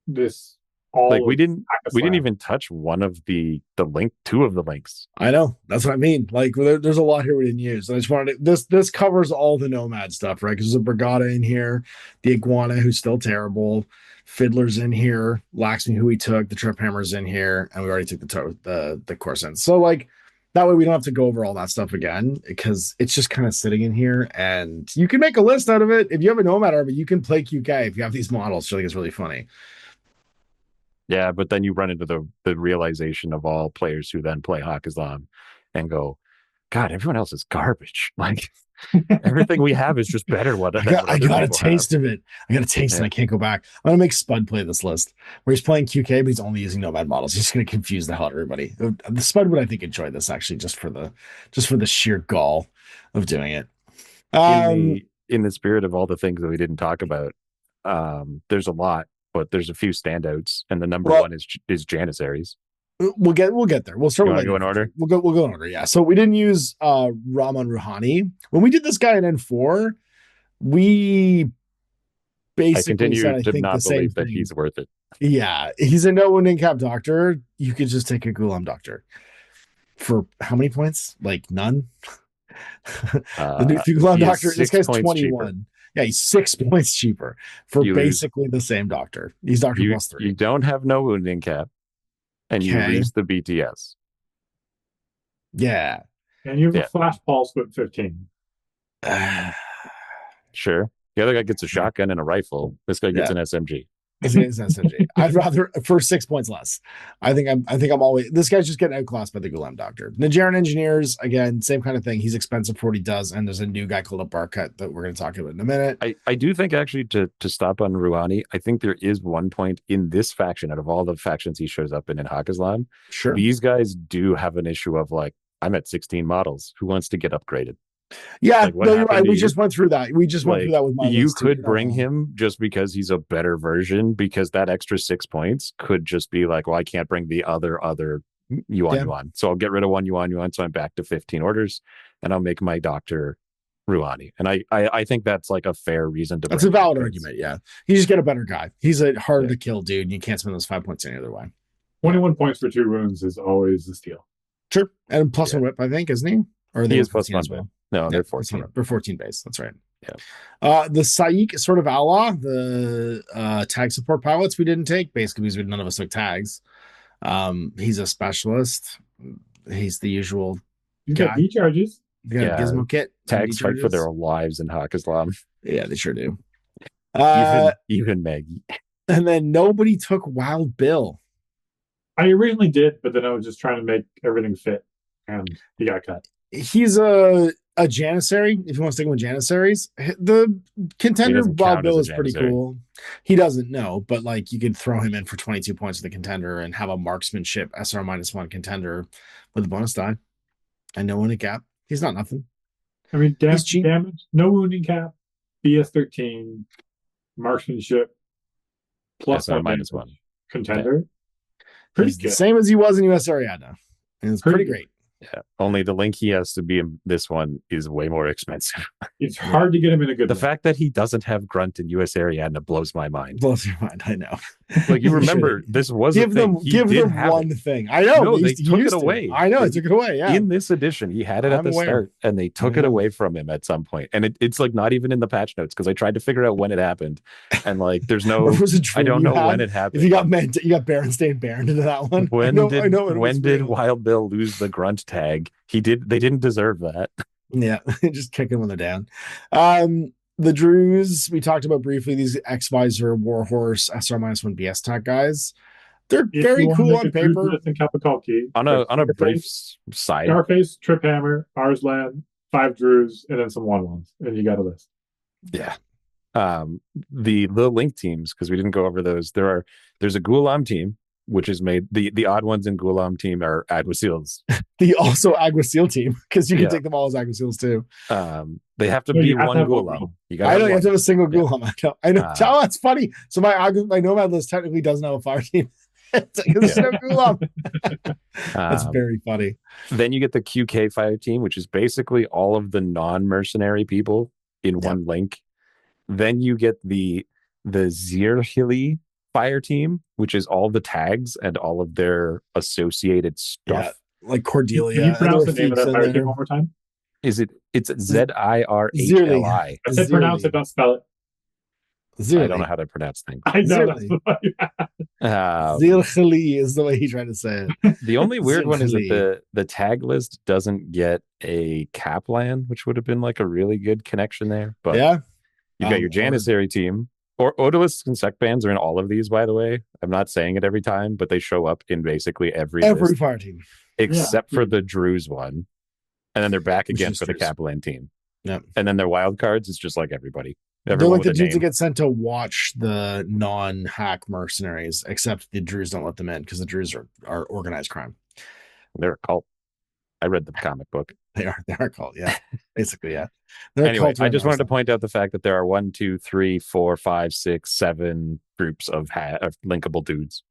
this. Like, we didn't even touch one of the link, 2 of the links. I know, that's what I mean. Like, there's a lot here we didn't use. And I just wanted this covers all the Nomad stuff, right? Because there's a Brigada in here, the Iguana, who's still terrible, Fiddler's in here, Laxmi, who we took, the Trip Hammer's in here, and we already took the Corsans. So like, that way we don't have to go over all that stuff again because it's just kind of sitting in here, and you can make a list out of it. If you have a Nomad army, you can play QK if you have these models. So I think it's really funny. Yeah, but then you run into the realization of all players who then play Haqqislam and go, God, everyone else is garbage. Like, everything we have is just better. I got a taste of it. I got a taste and I can't go back. I'm going to make Spud play this list where he's playing QK, but he's only using Nomad models. He's going to confuse the hell out of everybody. The Spud would, I think, enjoy this actually, just for the sheer gall of doing it. In the spirit of all the things that we didn't talk about, there's a lot. But there's a few standouts, and the number one is Janissaries. We'll get there. We'll start with go in order. We'll go in order. Yeah. So we didn't use Rahman Rouhani when we did this guy in N4. We basically said, I think, not believe that he's worth it. Yeah, he's a no wounding cap doctor. You could just take a Gulam doctor for how many points? Like none. The new Gulam doctor. This guy's 21. Cheaper. Yeah, he's 6 points cheaper for basically the same doctor. He's doctor plus 3. You don't have no wounding cap, and you lose the BTS. Yeah. And you have a flash pulse with 15. Sure. The other guy gets a shotgun and a rifle. This guy gets an SMG. It's an SMG. I'd rather for 6 points less. I think I'm always, this guy's just getting outclassed by the Gulam doctor. Nigerian engineers, again, same kind of thing. He's expensive for what he does, and there's a new guy called a Barcut that we're going to talk about in a minute. I do think actually to stop on Rouhani, I think there is one point in this faction out of all the factions he shows up in Haqqislam. Sure. These guys do have an issue of like, I'm at 16 models. Who wants to get upgraded? Yeah, no, you're right. We just went through that. Went through that with my You could bring him just because he's a better version, because that extra 6 points could just be like, well, I can't bring the other Yuan. So I'll get rid of one Yuan, so I'm back to 15 orders. and I'll make my doctor Rouhani. And I think that's like a fair reason to. That's a valid argument. Yeah, you just get a better guy. He's a harder to kill dude. And you can't spend those 5 points any other way. 21 points for 2 wounds is always the steal. Sure, and plus one whip, I think, isn't he? Or he is plus one whip. No, they're 14. They're 14 base. That's right. Yeah. The Saik sort of outlaw, the tag support pilots we didn't take, basically because none of us took tags. He's a specialist. He's the usual guy. B charges. They got a gizmo kit. Tags fight for their lives in Haqqislam. Yeah, they sure do. Even Maggie. And then nobody took Wild Bill. I originally did, but then I was just trying to make everything fit, and he got cut. He's a Janissary, if you want to stick with Janissaries. The contender Wild Bill is pretty cool. He doesn't know, but like you could throw him in for 22 points with the contender and have a marksmanship SR -1 contender with a bonus die and no wounding cap. He's not nothing. I mean, damage, no wounding cap, BS13, marksmanship, plus SR -1 contender. Pretty good. Same as he was in US Ariadna. And it's pretty great. Yeah. Only the link he has to be in this one is way more expensive. It's hard to get him in a good. The fact that he doesn't have Grunt in US Ariadna blows my mind. Blows your mind, I know. Like you remember, this was give them one thing. I know they took it away. I know they took it away. Yeah. In this edition, he had it at the start, and they took it away from him at some point. And it's like not even in the patch notes because I tried to figure out when it happened, and like there's no. I don't know when it happened. If you got Berenstain Baron into that one. When did Wild Bill lose the Grunt tag? They didn't deserve that. Yeah, just kick them when they're down. The Druze, we talked about briefly, these X-Visor, Warhorse, SR -1 BS tag guys. They're very cool on paper. Qapu Khalqi. On a brief side. Starface, Trip Hammer, Arslan, 5 Druze, and then some 1/1s. And you got a list. Yeah. The link teams, because we didn't go over those. There's a Ghulam team, which is made the odd ones in Ghulam team are Aguaseals. The also Aguasil team, because you can take them all as Aguaseals too. They have to be one Ghulam. You have to have a single Ghulam. I know. Oh, that's funny. So my Nomad list technically doesn't have a fire team. It's no Ghulam. That's very funny. Then you get the QK fire team, which is basically all of the non-mercenary people in one link. Then you get the Zirhili fire team, which is all the tags and all of their associated stuff. Like Cordelia. Can you pronounce the name of that fire team one more time? It's Zirhili. I said pronounce it, don't spell it. Zirhili. I don't know how to pronounce things. I know. Zirhili is the way he tried to say it. The only weird one is that the tag list doesn't get a Kaplan, which would have been like a really good connection there. But you got your Janissary team. Or Odolisks and Sec bands are in all of these, by the way. I'm not saying it every time, but they show up in basically every fire team. Except for the Druze one. And then they're back again for the Kaplan team. Yep. And then their wild cards is just like everybody. They're like the dudes that get sent to watch the non-hack mercenaries, except the Druze don't let them in because the Druze are organized crime. They're a cult. I read the comic book. They are a cult, yeah. Basically, yeah. Anyway, I just wanted to point out the fact that there are 1, 2, 3, 4, 5, 6, 7 groups of linkable dudes.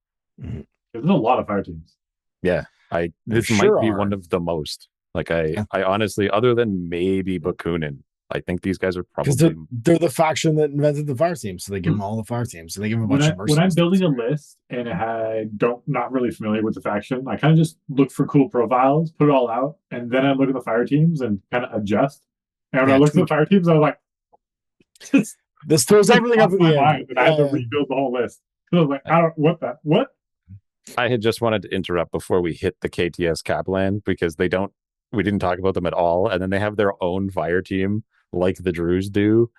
Mm-hmm. There's a lot of fire teams. Yeah, this might be one of the most. Like I honestly, other than maybe Bakunin, I think these guys are probably because they're the faction that invented the fire team, so they give them all the fire teams. So they give them a bunch of mercenaries. When I'm building a list and I not really familiar with the faction, I kind of just look for cool profiles, put it all out, and then I look at the fire teams and kind of adjust. And when I look at the fire teams, I was like, this throws everything up in the air. And I had to rebuild the whole list. So I was like, what? I had just wanted to interrupt before we hit the KTS Kaplan because we didn't talk about them at all, and then they have their own fire team like the Druze do,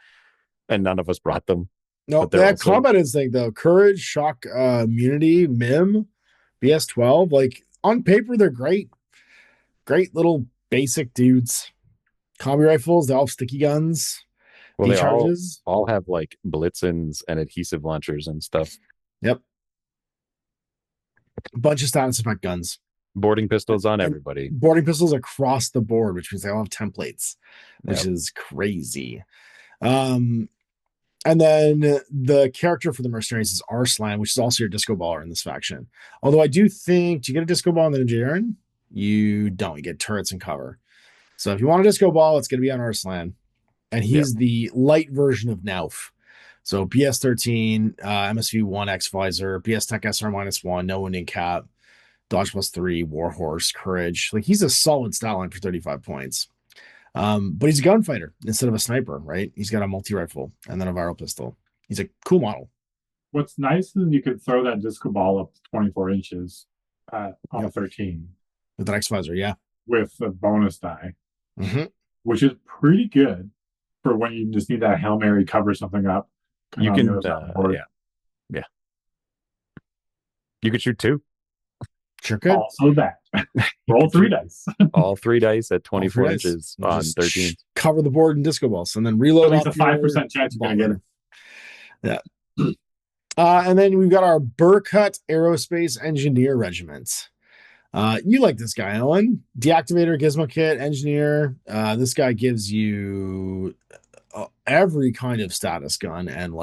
and none of us brought them. No, that combat instinct though, courage, shock, immunity, mim, BS12. Like on paper, they're great little basic dudes. Combi rifles, they all have sticky guns. Well, they all have like blitzens and adhesive launchers and stuff. Yep, a bunch of status effect guns. Boarding pistols on everybody. Boarding pistols across the board, which means they all have templates, which is crazy. And then the character for the mercenaries is Arslan, which is also your disco baller in this faction. Although I do think, do you get a disco ball in the Nigerian? You don't. You get turrets and cover. So if you want a disco ball, it's going to be on Arslan. And he's the light version of Nauf. So PS13, MSV1 X Visor, PS Tech SR -1, no wounding cap, dodge +3, Warhorse, courage. Like he's a solid style line for 35 points. But he's a gunfighter instead of a sniper, right? He's got a multi-rifle and then a viral pistol. He's a cool model. What's nice is you could throw that disco ball up to 24 inches on a 13. With an X Visor, yeah. With a bonus die, which is pretty good for when you just need that Hail Mary cover something up. You can, yeah. You could shoot 2. Sure could. Also that. Roll 3 dice. All 3 dice at 24 inches on 13. Cover the board in disco balls and then reload. At least a 5% chance you're going to get it. Yeah. And then we've got our Burkut Aerospace Engineer Regiment. You like this guy, Owen. Deactivator, Gizmo Kit, Engineer. This guy gives you every kind of status gun they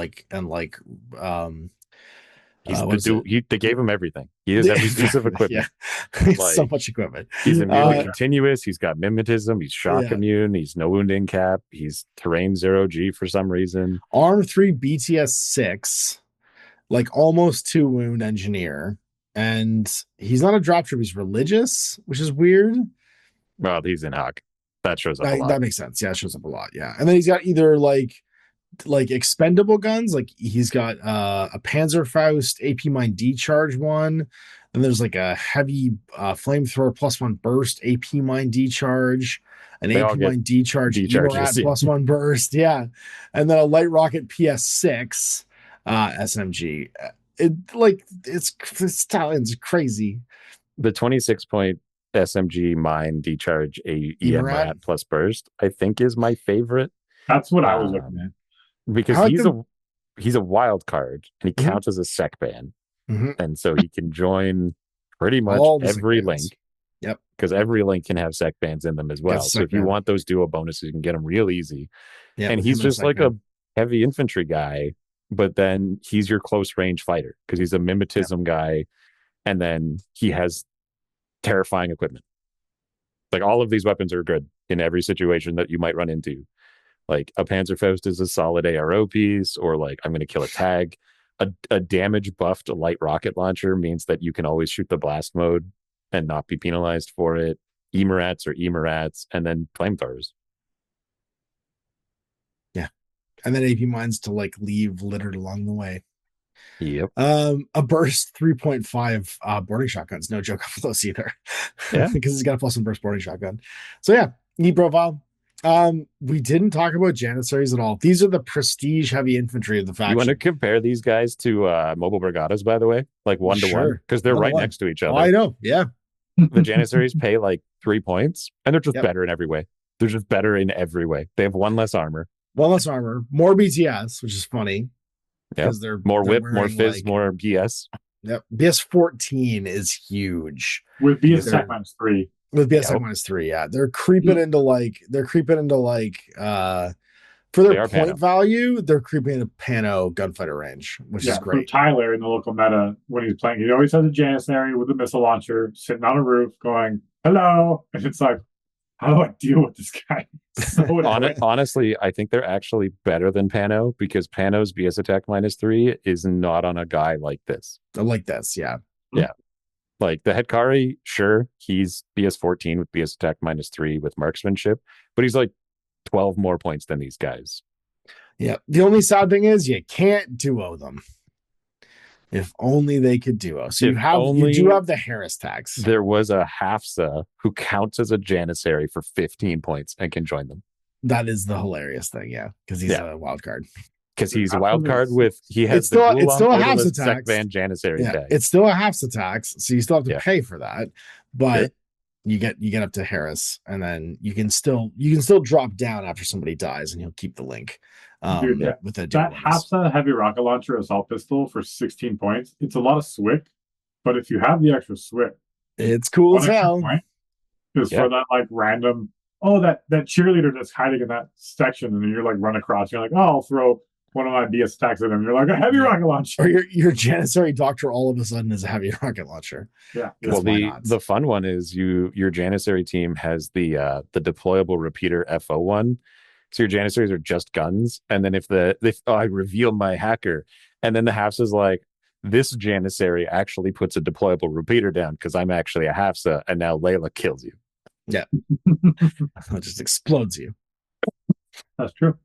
gave him everything. He has every piece of equipment. So much equipment. He's immune continuous. He's got mimetism. He's shock immune. He's no wounding cap. He's terrain 0G for some reason. Arm 3 BTS 6, like almost 2 wound engineer. And he's not a drop trip. He's religious, which is weird. Well, he's in Hawk. That shows up a lot. That makes sense. Yeah, it shows up a lot. Yeah. And then he's got either like expendable guns. Like he's got a Panzerfaust AP Mine decharge one. Then there's like a heavy flamethrower +1 burst AP Mine decharge. An AP Mine decharge +1 burst. Yeah. And then a light rocket PS6 SMG. It's crazy. The 26-point SMG mine decharge EMRAT plus burst, I think, is my favorite. That's what I was looking at. Because he's a wild card and he counts as a sec ban. And so he can join pretty much every link. Yep. Because every link can have sec bans in them as well. So if you want those duo bonuses, you can get them real easy. Yep, and he's just like a heavy infantry guy, but then he's your close range fighter because he's a mimetism guy. And then he has terrifying equipment. Like all of these weapons are good in every situation that you might run into. Like a Panzerfaust is a solid ARO piece, or like I'm going to kill a tag. A damage buffed light rocket launcher means that you can always shoot the blast mode and not be penalized for it. EMRATs, and then flamethrowers. Yeah. And then AP mines to like leave littered along the way. Yep. A burst 3.5 boarding shotguns. No joke off those either. Yeah. Because he's got a +1 burst boarding shotgun. So yeah, neat profile. We didn't talk about Janissaries at all. These are the prestige heavy infantry of the faction. You want to compare these guys to mobile brigadas, by the way, like 1-to-1, because they're right next to each other. Oh, I know. Yeah. The Janissaries pay like 3 points, and they're just better in every way. They're just better in every way. They have 1 less armor. 1 less armor, more BTS, which is funny. Yeah, more whip, more fizz, more BS. Yep, BS 14 is huge with BS Tech -3. With BS Tech -3, yeah, they're creeping into for their point value, they're creeping into Pano gunfighter range, which is great. So Tyler in the local meta, when he's playing, he always has a Janissary with a missile launcher sitting on a roof, going hello, and it's like, how do I deal with this guy? So honestly, I think they're actually better than Pano because Pano's BS attack -3 is not on a guy like this. Like this, yeah. Yeah. Like the Hetkari, sure, he's BS 14 with BS attack -3 with marksmanship, but he's like 12 more points than these guys. Yeah. The only sad thing is you can't duo them. If only they could duo. So you do have the Harris tags. There was a Hafsa who counts as a Janissary for 15 points and can join them. That is the hilarious thing, yeah. Because he's a wild card. Because he's a wild card he has it's still a Hafsa tax. Sec Van Janissary tag. It's still a Hafsa tax, so you still have to pay for that. But you get up to Harris, and then you can still drop down after somebody dies, and he'll keep the link. With that Hafsa heavy rocket launcher assault pistol for 16 points. It's a lot of SWIC, but if you have the extra SWIC, it's cool as hell. Just for that like random, that cheerleader that's hiding in that section, and then you're like run across. You're like, I'll throw one of my BS attacks at him. You're like a heavy rocket launcher. Or your Janissary Doctor all of a sudden is a heavy rocket launcher. Yeah. Well, the fun one is your Janissary team has the deployable repeater FO1. So your Janissaries are just guns. And then if I reveal my hacker, and then the Hafsa is like, this Janissary actually puts a deployable repeater down because I'm actually a Hafsa, and now Layla kills you. Yeah. It just explodes you. That's true.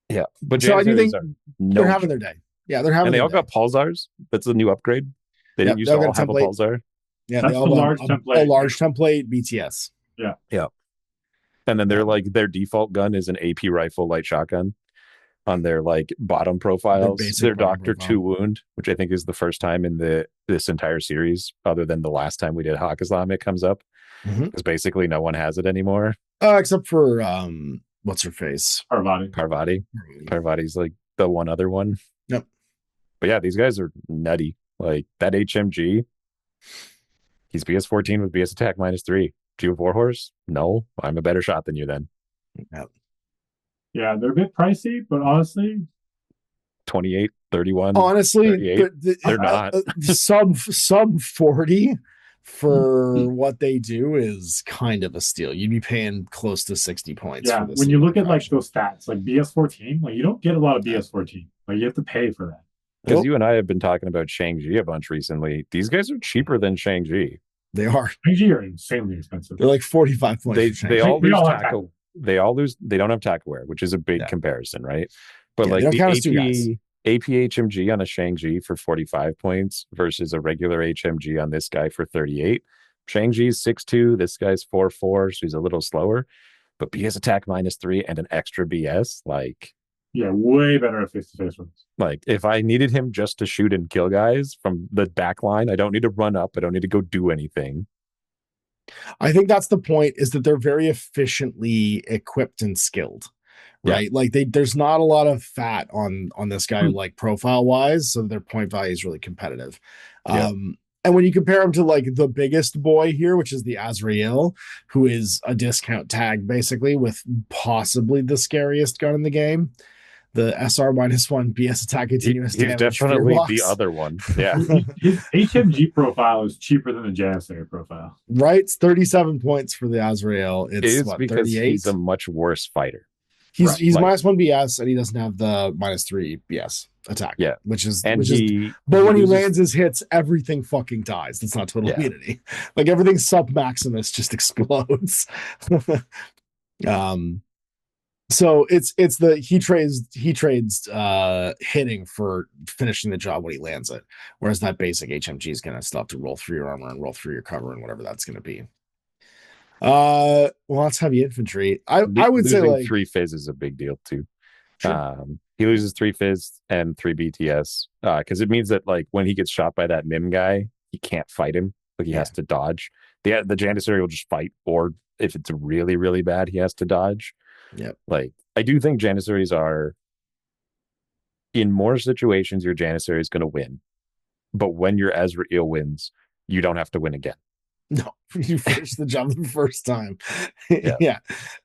Yeah. But so I do think they're having their day. Yeah, they're having and they all day. got Pulsars. That's a new upgrade. They didn't used to all have a Pulsar. Yeah, that's they all have a large template BTS. Yeah. Yeah. And then they're like their default gun is an AP rifle light shotgun on their like bottom profiles. Their Doctor 2 wound, which I think is the first time in this entire series, other than the last time we did Haqqislam, it comes up. Because basically no one has it anymore. Except for what's her face? Parvati. Parvati's like the one other one. Yep. But yeah, these guys are nutty. Like that HMG, he's BS14 with BS attack -3. Do you have Warhorse? No, I'm a better shot than you then. Yep. Yeah, they're a bit pricey, but honestly, 28, 31. Honestly, they're not. sub 40 for what they do is kind of a steal. You'd be paying close to 60 points. Yeah, for this when you look at like those stats, like BS14, like you don't get a lot of BS14. Like you have to pay for that. Because you and I have been talking about Shang-Chi a bunch recently. These guys are cheaper than Shang-Chi. They are. Shang-Chi are insanely expensive. They're like 45 points. They all lose tackle. They don't have tackle wear, which is a big comparison, right? But like the AP HMG on a Shang-Chi for 45 points versus a regular HMG on this guy for 38. Shang-Chi's 6'2", this guy's 4'4", so he's a little slower. But BS attack -3 and an extra BS, like... Yeah, way better at face-to-face runs. Like, if I needed him just to shoot and kill guys from the back line, I don't need to run up. I don't need to go do anything. I think that's the point, is that they're very efficiently equipped and skilled, right? Yeah. Like there's not a lot of fat on this guy, like profile wise, so their point value is really competitive. Yeah. And when you compare him to like the biggest boy here, which is the Azrael, who is a discount tag basically with possibly the scariest gun in the game, the SR -1 BS attack continuous damage. He's definitely the other one. Yeah. His HMG profile is cheaper than the Janissary profile. Right? It's 37 points for the Azrael. It's what, because 38? He's a much worse fighter. He's -1 BS and he doesn't have the -3 BS attack. Yeah. Which is but when he lands his hits, everything fucking dies. That's not total immunity. Like everything sub Maximus just explodes. So it's he trades hitting for finishing the job when he lands it, whereas that basic HMG is gonna still have to roll through your armor and roll through your cover and whatever that's gonna be. Well, that's heavy infantry. I would say like 3 Fizz is a big deal too. Sure. He loses 3 Fizz and 3 BTS because it means that like when he gets shot by that Mim guy, he can't fight him. Like he has to dodge. The Janissary will just fight, or if it's really really bad, he has to dodge. Yeah, like I do think Janissaries are, in more situations, your Janissary is going to win, but when your Azrael wins, you don't have to win again. No, you finish the job the first time. Yeah.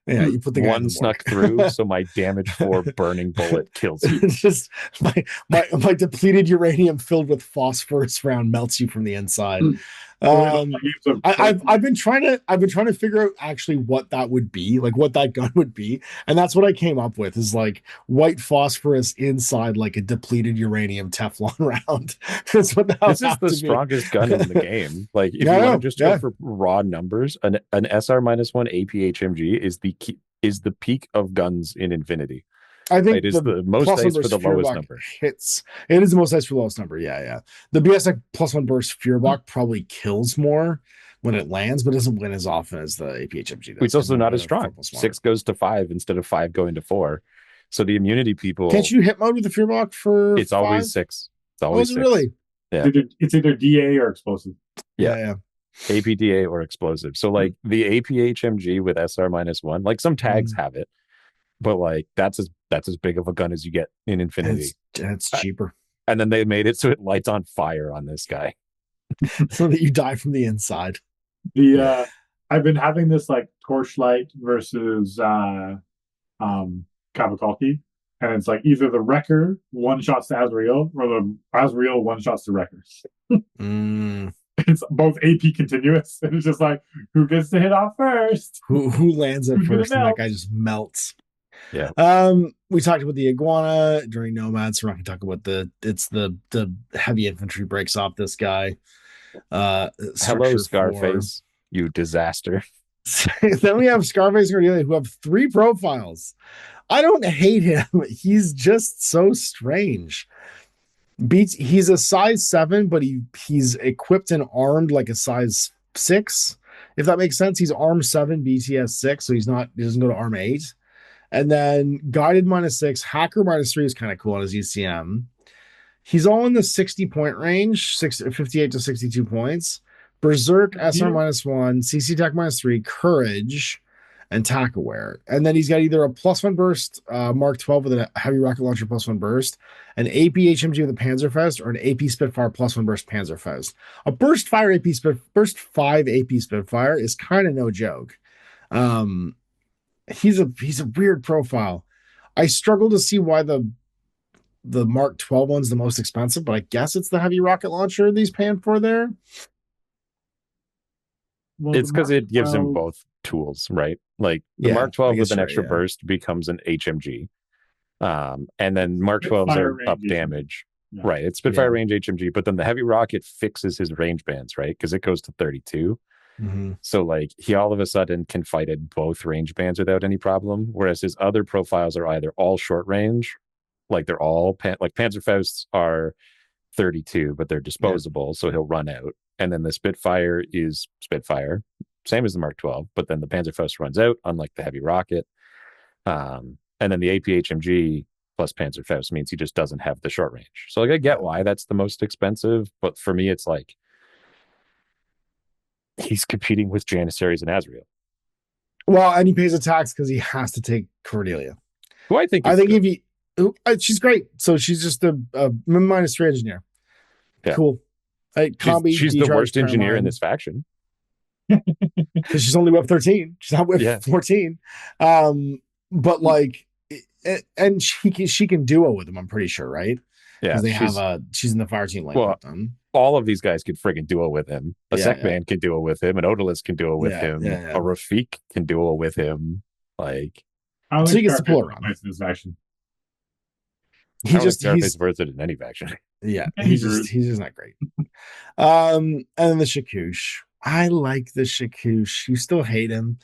You put the guy one snuck through, so my damage 4 burning bullet kills you. Just my depleted uranium filled with phosphorus round melts you from the inside. I've been trying to figure out actually what that would be, like what that gun would be, and that's what I came up with is like white phosphorus inside like a depleted uranium Teflon round. That's what this is the strongest gun in the game. Like if you want to just go for raw numbers, an SR -1 AP HMG is the peak of guns in Infinity. I think it is the most dice for the lowest number. It is the most dice for the lowest number. Yeah. The BSX +1 burst Fearbach probably kills more when it lands, but doesn't win as often as the APHMG. It's also not as strong. 6 goes to 5 instead of 5 going to 4. So the immunity people. Can't you hit mode with the Fearbach for? It's 5? Always 6. It's always 6. Really? Yeah. It's either DA or explosive. Yeah. APDA or explosive. So like the APHMG with SR -1, like some tags have it, but like that's as big of a gun as you get in Infinity. It's cheaper. And then they made it so it lights on fire on this guy. So that you die from the inside. I've been having this like Torchlight versus Qapu Khalqi, and it's like either the Wrecker one-shots to Azrael or the Azrael one-shots to Wrecker. It's both AP continuous, and it's just like, who gets to hit off first? Who lands it first, and that guy just melts. Yeah. We talked about the iguana during Nomad, so we're not going to talk about the heavy infantry breaks off this guy. Hello, Scarface, you disaster. Then we have Scarface and Cordelia, who have 3 profiles. I don't hate him. He's just so strange. He's a size 7, but he's equipped and armed like a size 6, if that makes sense. He's arm 7, BTS 6, so he doesn't go to arm 8. And then guided -6, hacker -3 is kind of cool on his ECM. He's all in the 60 point range, 58 to 62 points. Berserk, SR -1, CC attack -3, courage, and tack aware. And then he's got either a +1 burst Mark 12 with a heavy rocket launcher +1 burst, an AP HMG with a Panzerfaust, or an AP Spitfire +1 burst Panzerfaust. A burst 5 AP Spitfire is kind of no joke. He's a weird profile. I struggle to see why the Mark 12 one's the most expensive, but I guess it's the heavy rocket launcher that he's paying for there. Well, it's because it gives him both tools, right? Like the Mark 12 with an extra burst becomes an HMG. And then Mark 12s are up damage. Yeah. Right. It's Spitfire range HMG, but then the heavy rocket fixes his range bands, right? Because it goes to 32. So like he all of a sudden can fight at both range bands without any problem, whereas his other profiles are either all short range, like they're all like Panzerfausts are 32, but they're disposable, so he'll run out. And then the Spitfire is Spitfire, same as the Mark 12, but then the Panzerfaust runs out, unlike the heavy rocket. And then the AP HMG plus Panzerfaust means he just doesn't have the short range. So like I get why that's the most expensive, but for me it's like he's competing with Janissaries and Azrael. Well, and he pays a tax because he has to take Cordelia. Who I think she's great. So she's just a -3 engineer. Yeah. Cool. She's the worst engineer in this faction. Because she's only whip 13. She's not whip 14. But like, and she can duo with them, I'm pretty sure, right? Yeah. She's in the fire team like with them. All of these guys could friggin' duo with him. A Sekman can duo with him. An Odalus can duo with him. A Rafik can duo with him. Like, so he gets to pull around in this faction. He's worth it in any faction. Yeah, he's just not great. And then the Shakoosh. I like the Shakoosh. You still hate him.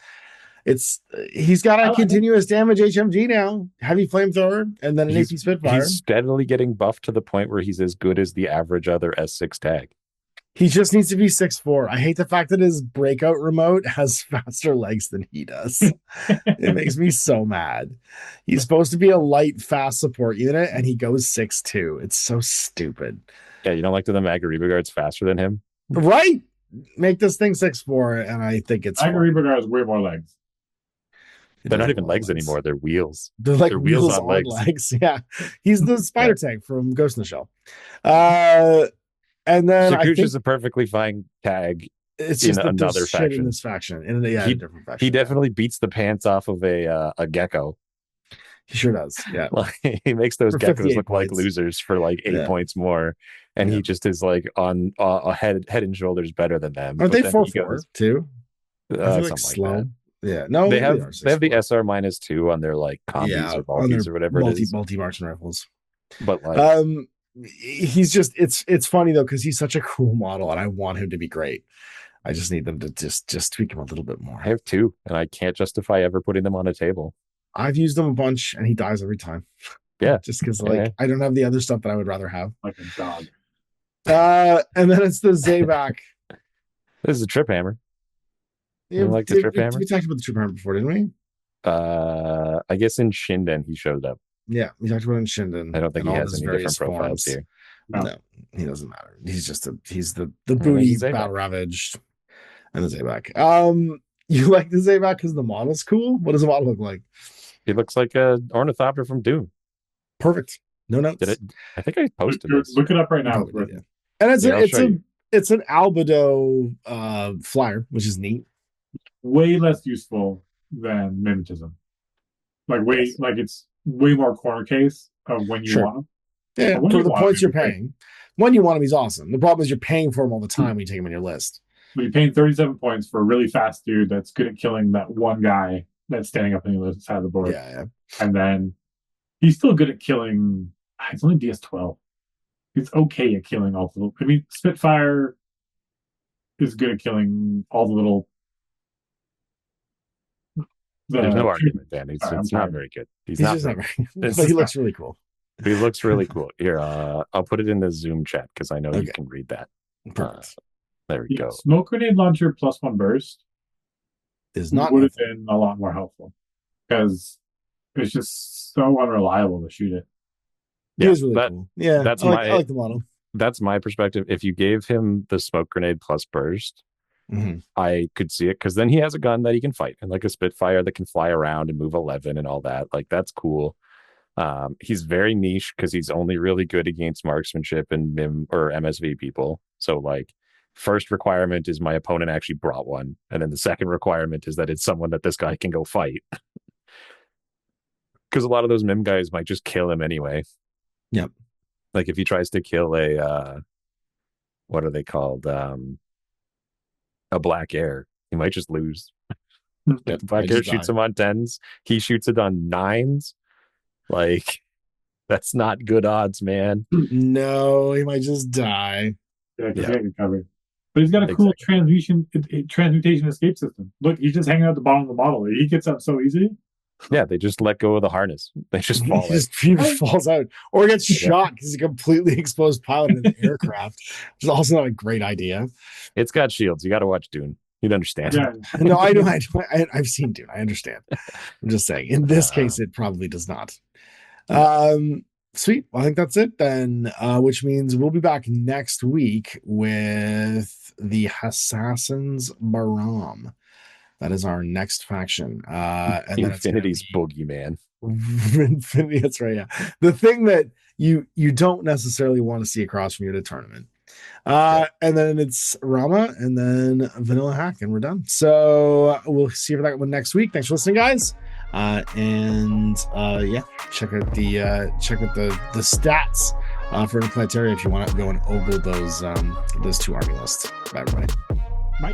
He's got a continuous damage HMG now, heavy flamethrower, and then an AP Spitfire. He's steadily getting buffed to the point where he's as good as the average other S6 tag. He just needs to be 6'4". I hate the fact that his breakout remote has faster legs than he does. It makes me so mad. He's supposed to be a light, fast support unit, and he goes 6'2". It's so stupid. Yeah, you don't like that the Magariba Guard's faster than him? Right? Make this thing 6'4", and I think it's Magariba Guard has way more legs. They're not even legs anymore. They're wheels. They're like wheels on legs. Yeah. He's the spider tank from Ghost in the Shell. And then Shakoosh is a perfectly fine tag. It's just another faction in this faction. In a different faction. He definitely beats the pants off of a gecko. He sure does. Yeah. He makes those geckos look like losers for like 8 points more. And he just is like on a head and shoulders better than them. Aren't they 4/4 too? Something slow. Like that. Yeah, no, they have the SR -2 on their like combis or Balties or whatever it is. Multi-Martian rifles. But like, he's just it's funny though because he's such a cool model and I want him to be great. I just need them to just tweak him a little bit more. I have 2, and I can't justify ever putting them on a table. I've used them a bunch, and he dies every time. Yeah, just because I don't have the other stuff that I would rather have, like a dog. And then it's the Zabak. This is a trip hammer. Yeah, like the trip hammer. We talked about the trip hammer before, didn't we? I guess in Shinden he showed up. Yeah, we talked about it in Shinden. I don't think he has any different profiles here. No, he doesn't matter. He's just he's the booty battle ravaged and the Zabak. You like the Zabak because the model's cool? What does the model look like? He looks like a ornithopter from Doom. Perfect. No notes. I think I posted this. Look it up right now. And it's an albedo flyer, which is neat. Way less useful than mimetism. Like way more corner case of when you want him. Yeah, for the points you're paying. When you want him, he's awesome. The problem is you're paying for him all the time when you take him on your list. But you're paying 37 points for a really fast dude that's good at killing that one guy that's standing up on the other side of the board. Yeah. And then he's still good at killing. It's only DS12. He's okay at killing all the little. I mean, Spitfire is good at killing all the little. There's no argument, Dan. It's not very good. He's not very good. But he looks really cool. He looks really cool. Here, I'll put it in the Zoom chat because I know you can read that. There we go. Smoke grenade launcher +1 burst is not would have been a lot more helpful because it's just so unreliable to shoot it. Yeah, it is really cool. Yeah, I like the model. That's my perspective. If you gave him the smoke grenade plus burst, I could see it because then he has a gun that he can fight and like a Spitfire that can fly around and move 11 and all that. Like that's cool. He's very niche because he's only really good against marksmanship and MIM or MSV people. So like first requirement is my opponent actually brought one. And then the second requirement is that it's someone that this guy can go fight. Because a lot of those MIM guys might just kill him anyway. Yep. Like if he tries to kill a, what are they called? A black air, he might just lose. If black air shoots him on 10s, he shoots it on 9s. Like, that's not good odds, man. No, he might just die. Yeah, because he ain't covered. But he's got a cool transmutation escape system. Look, he's just hanging out at the bottom of the model. He gets up so easy. Yeah, they just let go of the harness. They just fall. He just falls out. Or gets shot because he's a completely exposed pilot in an aircraft. Which is also not a great idea. It's got shields. You got to watch Dune. You'd understand. Yeah. No, I do. I've seen Dune. I understand. I'm just saying. In this case, it probably does not. Sweet. Well, I think that's it then, which means we'll be back next week with the Assassin's Baram. That is our next faction. And Infinity's boogeyman. Infinity, that's right. Yeah. The thing that you don't necessarily want to see across from you at a tournament. And then it's Rama and then Vanilla Hack, and we're done. So we'll see you for that one next week. Thanks for listening, guys. Check out the stats for Interplanetaria if you want to go and ogle those two army lists. Bye, everybody. Bye.